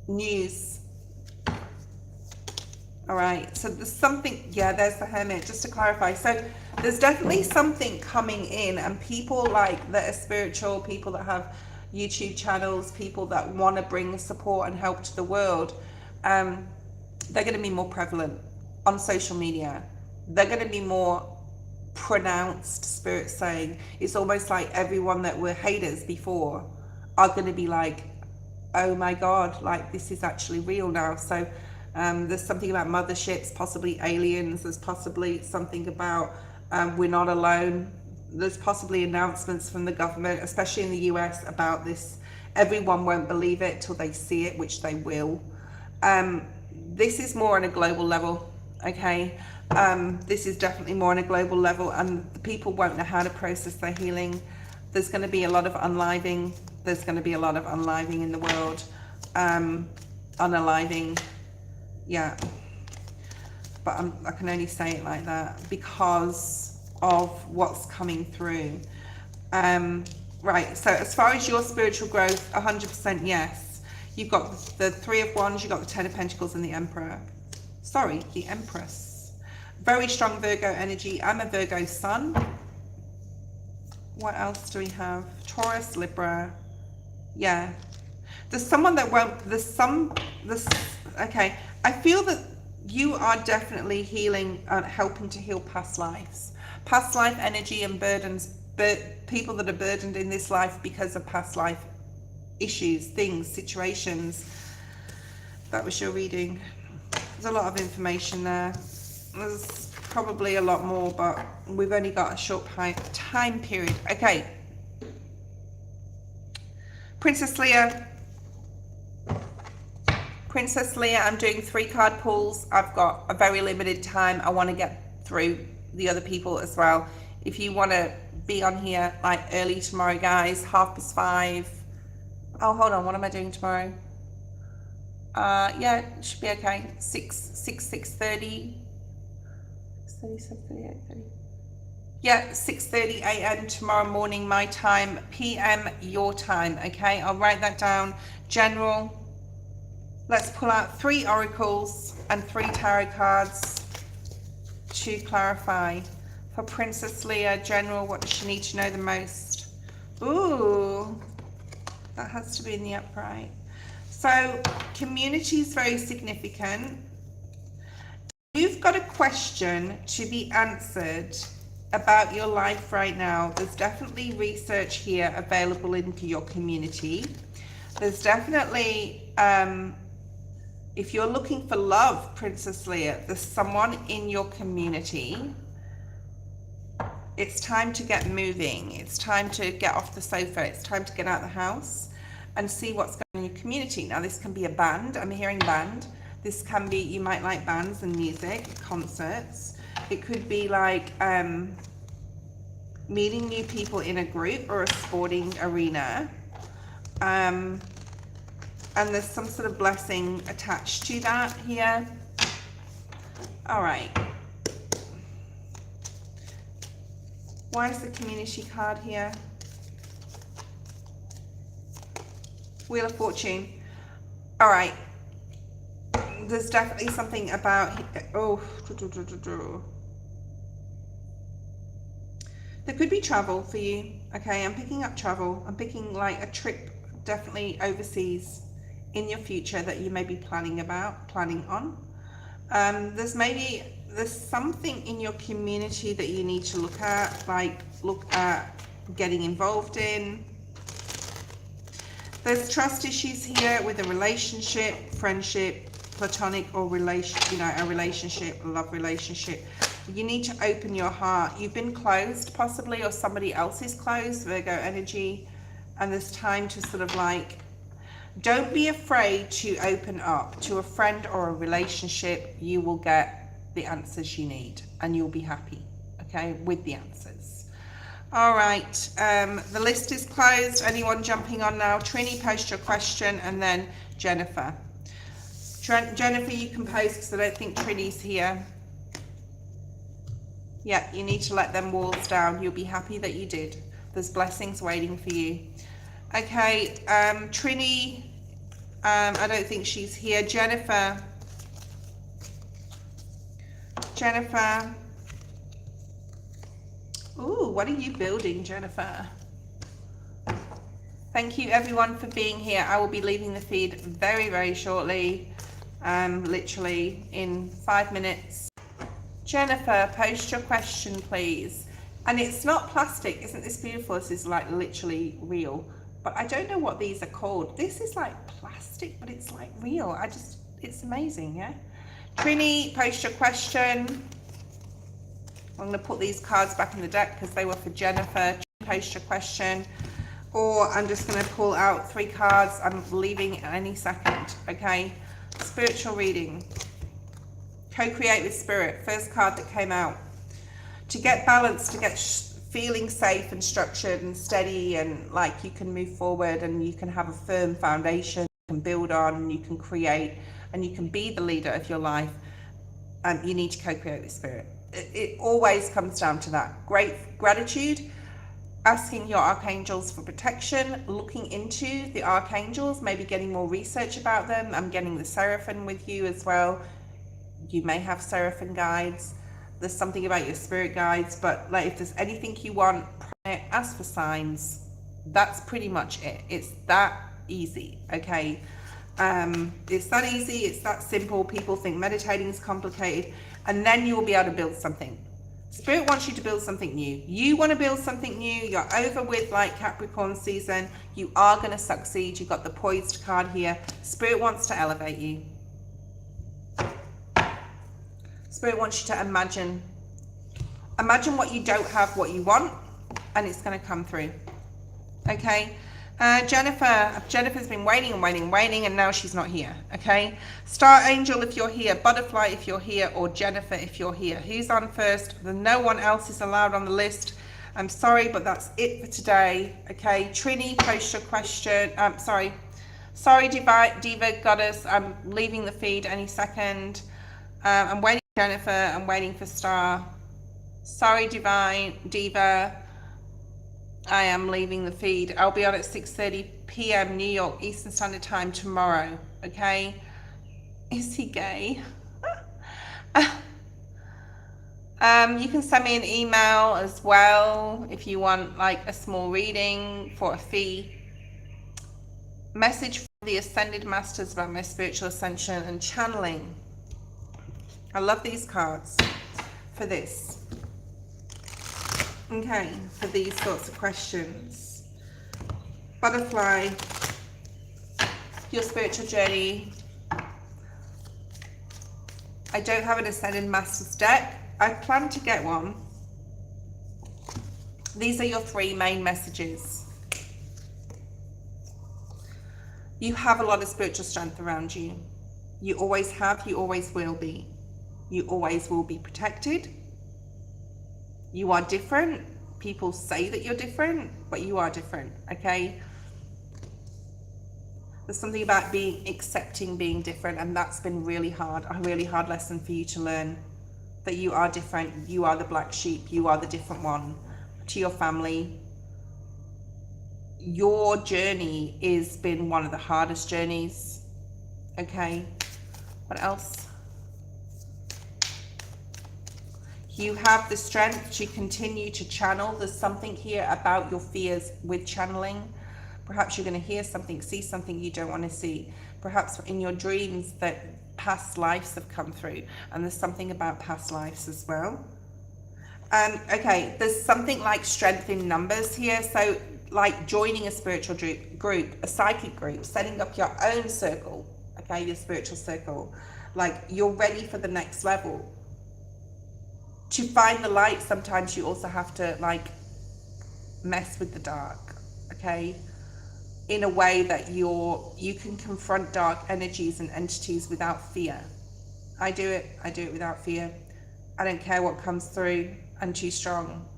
Speaker 1: news. All right, so there's something. Yeah, there's the Hermit. Just to clarify, so there's definitely something coming in, and people like that are spiritual, people that have YouTube channels, people that want to bring support and help to the world, they're going to be more prevalent on social media. They're going to be more pronounced. Spirit saying it's almost like everyone that were haters before are going to be like, oh my God, like this is actually real now. So there's something about motherships, possibly aliens. There's possibly something about we're not alone. There's possibly announcements from the government, especially in the US, about this. Everyone won't believe it till they see it, which they will. This is more on a global level, okay? This is definitely more on a global level, and the people won't know how to process their healing. There's going to be a lot of unliving. There's going to be a lot of unliving in the world. Unaliving, yeah. But I can only say it like that because of what's coming through. Right, so as far as your spiritual growth, 100% yes. You've got the Three of Wands, you've got the Ten of Pentacles and the Emperor. Sorry, the Empress. Very strong Virgo energy. I'm a Virgo sun. What else do we have? Taurus, Libra. Yeah. There's someone that won't, okay. I feel that you are definitely healing and helping to heal past lives. Past life energy and burdens, people that are burdened in this life because of past life issues, things, situations. That was your reading. There's a lot of information there. There's probably a lot more, but we've only got a short time period. Okay. Princess Leah. Princess Leah, I'm doing 3 card pulls. I've got a very limited time. I want to get through the other people as well. If you want to be on here like early tomorrow, guys, 5:30. Oh, hold on. What am I doing tomorrow? Yeah, it should be okay. 6:30. 6:30. Yeah, 6:30 a.m. tomorrow morning, my time, p.m. your time. Okay, I'll write that down. General. Let's pull out 3 oracles and 3 tarot cards to clarify. For Princess Leah, General, what does she need to know the most? Ooh, that has to be in the upright. So, community is very significant. You've got a question to be answered about your life right now. There's definitely research here available into your community. There's definitely, if you're looking for love, Princess Leah, there's someone in your community. It's time to get moving. It's time to get off the sofa. It's time to get out of the house and see what's going on in your community. Now, this can be a band. I'm hearing band. This can be, you might like bands and music, concerts. It could be like meeting new people in a group or a sporting arena. And there's some sort of blessing attached to that here. All right. Why is the community card here? Wheel of Fortune. All right. There's definitely something about, oh, there could be travel for you. Okay, I'm picking up travel. I'm picking like a trip, definitely overseas in your future that you may be planning on. There's something in your community that you need to look at getting involved in. There's trust issues here with a relationship, friendship, platonic or a relationship, a love relationship. You need to open your heart. You've been closed possibly, or somebody else is closed, Virgo energy, and there's time to sort of like, don't be afraid to open up to a friend or a relationship. You will get the answers you need and you'll be happy, okay, with the answers. All right, the list is closed. Anyone jumping on now? Trini, post your question, and then Jennifer. Jennifer, you can post because I don't think Trini's here. Yeah, you need to let them walls down. You'll be happy that you did. There's blessings waiting for you. Okay, Trini, I don't think she's here. Jennifer. Ooh, what are you building, Jennifer? Thank you everyone for being here. I will be leaving the feed very, very shortly, literally in 5 minutes. Jennifer, post your question, please. And it's not plastic. Isn't this beautiful? This is like literally real. but I don't know what these are called. This is like plastic, but it's like real. It's amazing, yeah? Trini, post your question. I'm going to put these cards back in the deck because they were for Jennifer. Post your question. Or I'm just going to pull out 3 cards. I'm leaving any second, okay? Spiritual reading. Co-create with spirit. First card that came out. To get balance, to get feeling safe and structured and steady, and like you can move forward and you can have a firm foundation you can build on, and you can create and you can be the leader of your life. You need to co-create with spirit. It always comes down to that. Great gratitude, asking your archangels for protection, looking into the archangels, maybe getting more research about them. I'm getting the seraphim with you as well. You may have seraphim guides. There's something about your spirit guides, but like if there's anything you want, ask for signs. That's pretty much it. It's that easy, okay? It's that easy, it's that simple. People think meditating is complicated, and then you will be able to build something. Spirit wants you to build something new. You want to build something new. You're over with like Capricorn season. You are going to succeed. You've got the poised card here. Spirit wants to elevate you. Spirit wants you to imagine what you don't have, what you want, and it's going to come through. Okay? Jennifer's been waiting and waiting and waiting, and now she's not here. Okay? Star Angel if you're here, Butterfly if you're here, or Jennifer if you're here. Who's on first? No one else is allowed on the list. I'm sorry, but that's it for today. Okay? Trini, post your question. Sorry, Diva Goddess. I'm leaving the feed any second. I'm waiting for Jennifer. I'm waiting for Star. Sorry, Diva. I am leaving the feed. I'll be on at 6:30 p.m. New York Eastern Standard Time tomorrow. Okay? Is he gay? You can send me an email as well if you want like a small reading for a fee. Message from the Ascended Masters about my spiritual ascension and channeling. I love these cards for this. Okay, for these sorts of questions. Butterfly, your spiritual journey. I don't have an Ascended Masters deck. I plan to get one. These are your 3 main messages. You have a lot of spiritual strength around you. You always have, you always will be. You always will be protected. You are different. People say that you're different, but you are different, okay? There's something about accepting being different, and that's been really hard, a really hard lesson for you to learn, that you are different, you are the black sheep, you are the different one to your family. Your journey has been one of the hardest journeys, okay? What else? You have the strength to continue to channel. There's something here about your fears with channeling. Perhaps you're going to hear something, see something you don't want to see. Perhaps in your dreams that past lives have come through, and there's something about past lives as well. Okay, there's something like strength in numbers here. So like joining a spiritual group, a psychic group, setting up your own circle, okay, your spiritual circle. Like you're ready for the next level. To find the light, sometimes you also have to like mess with the dark, okay? In a way that you can confront dark energies and entities without fear. I do it without fear. I don't care what comes through. I'm too strong.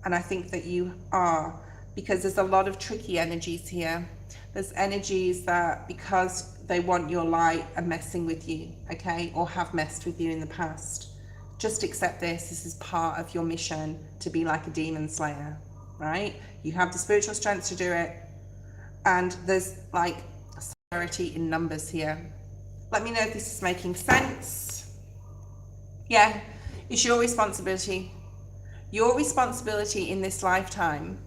Speaker 1: And I think that you are, because there's a lot of tricky energies here. There's energies that, because they want your light, are messing with you, okay? Or have messed with you in the past. Just accept this. This is part of your mission to be like a demon slayer, right? You have the spiritual strength to do it. And there's like similarity in numbers here. Let me know if this is making sense. Yeah, it's your responsibility. Your responsibility in this lifetime,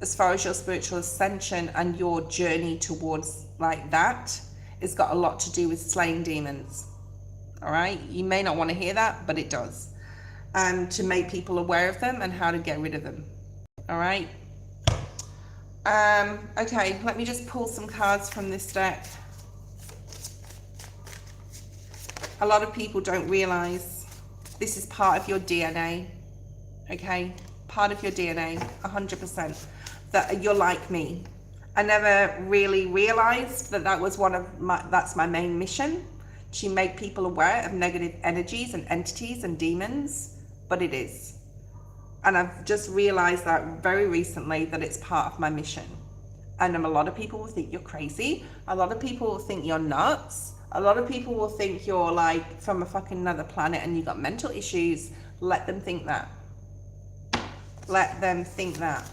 Speaker 1: as far as your spiritual ascension and your journey towards like that, it's got a lot to do with slaying demons. All right, you may not want to hear that, but it does. And to make people aware of them and how to get rid of them. All right. Okay, let me just pull some cards from this deck. A lot of people don't realize this is part of your DNA, okay? Part of your DNA, 100%, that you're like me. I never really realized that that was that's my main mission, to make people aware of negative energies and entities and demons, but it is. And I've just realized that very recently, that it's part of my mission. And a lot of people will think you're crazy. A lot of people will think you're nuts. A lot of people will think you're like from a fucking another planet and you got mental issues. Let them think that. Let them think that.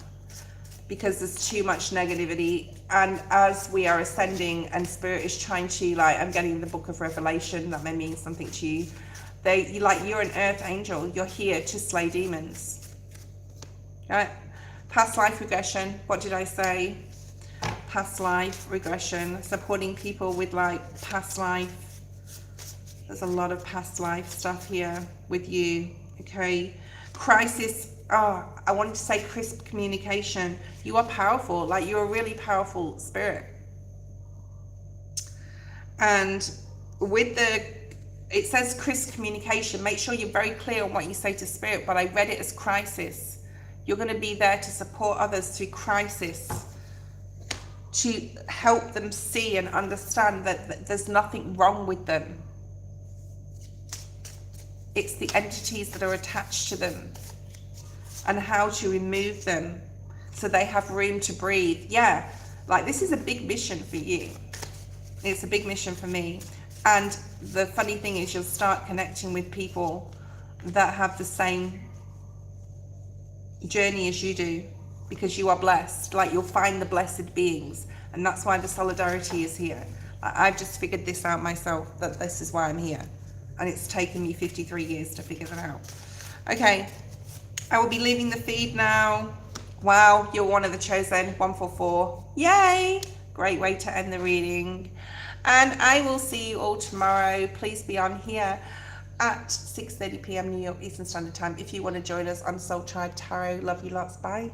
Speaker 1: Because there's too much negativity. And as we are ascending and spirit is trying to, like, I'm getting the book of Revelation, that may mean something to you. You're an earth angel. You're here to slay demons. Right? Past life regression. What did I say? Past life regression. Supporting people with like past life. There's a lot of past life stuff here with you. Okay. Crisis. Oh, I wanted to say crisp communication. You are powerful. Like, you're a really powerful spirit. And with it says crisp communication. Make sure you're very clear on what you say to spirit, but I read it as crisis. You're going to be there to support others through crisis, to help them see and understand that there's nothing wrong with them. It's the entities that are attached to them and how to remove them so they have room to breathe. Yeah, like, this is a big mission for you. It's a big mission for me. And the funny thing is, you'll start connecting with people that have the same journey as you do, because you are blessed. Like, you'll find the blessed beings, and that's why the solidarity is here. I've just figured this out myself, that this is why I'm here, and it's taken me 53 years to figure that out. Okay, I will be leaving the feed now. Wow, you're one of the chosen, 144. Yay! Great way to end the reading. And I will see you all tomorrow. Please be on here at 6:30 p.m. New York Eastern Standard Time if you want to join us on Soul Tribe Tarot. Love you lots. Bye.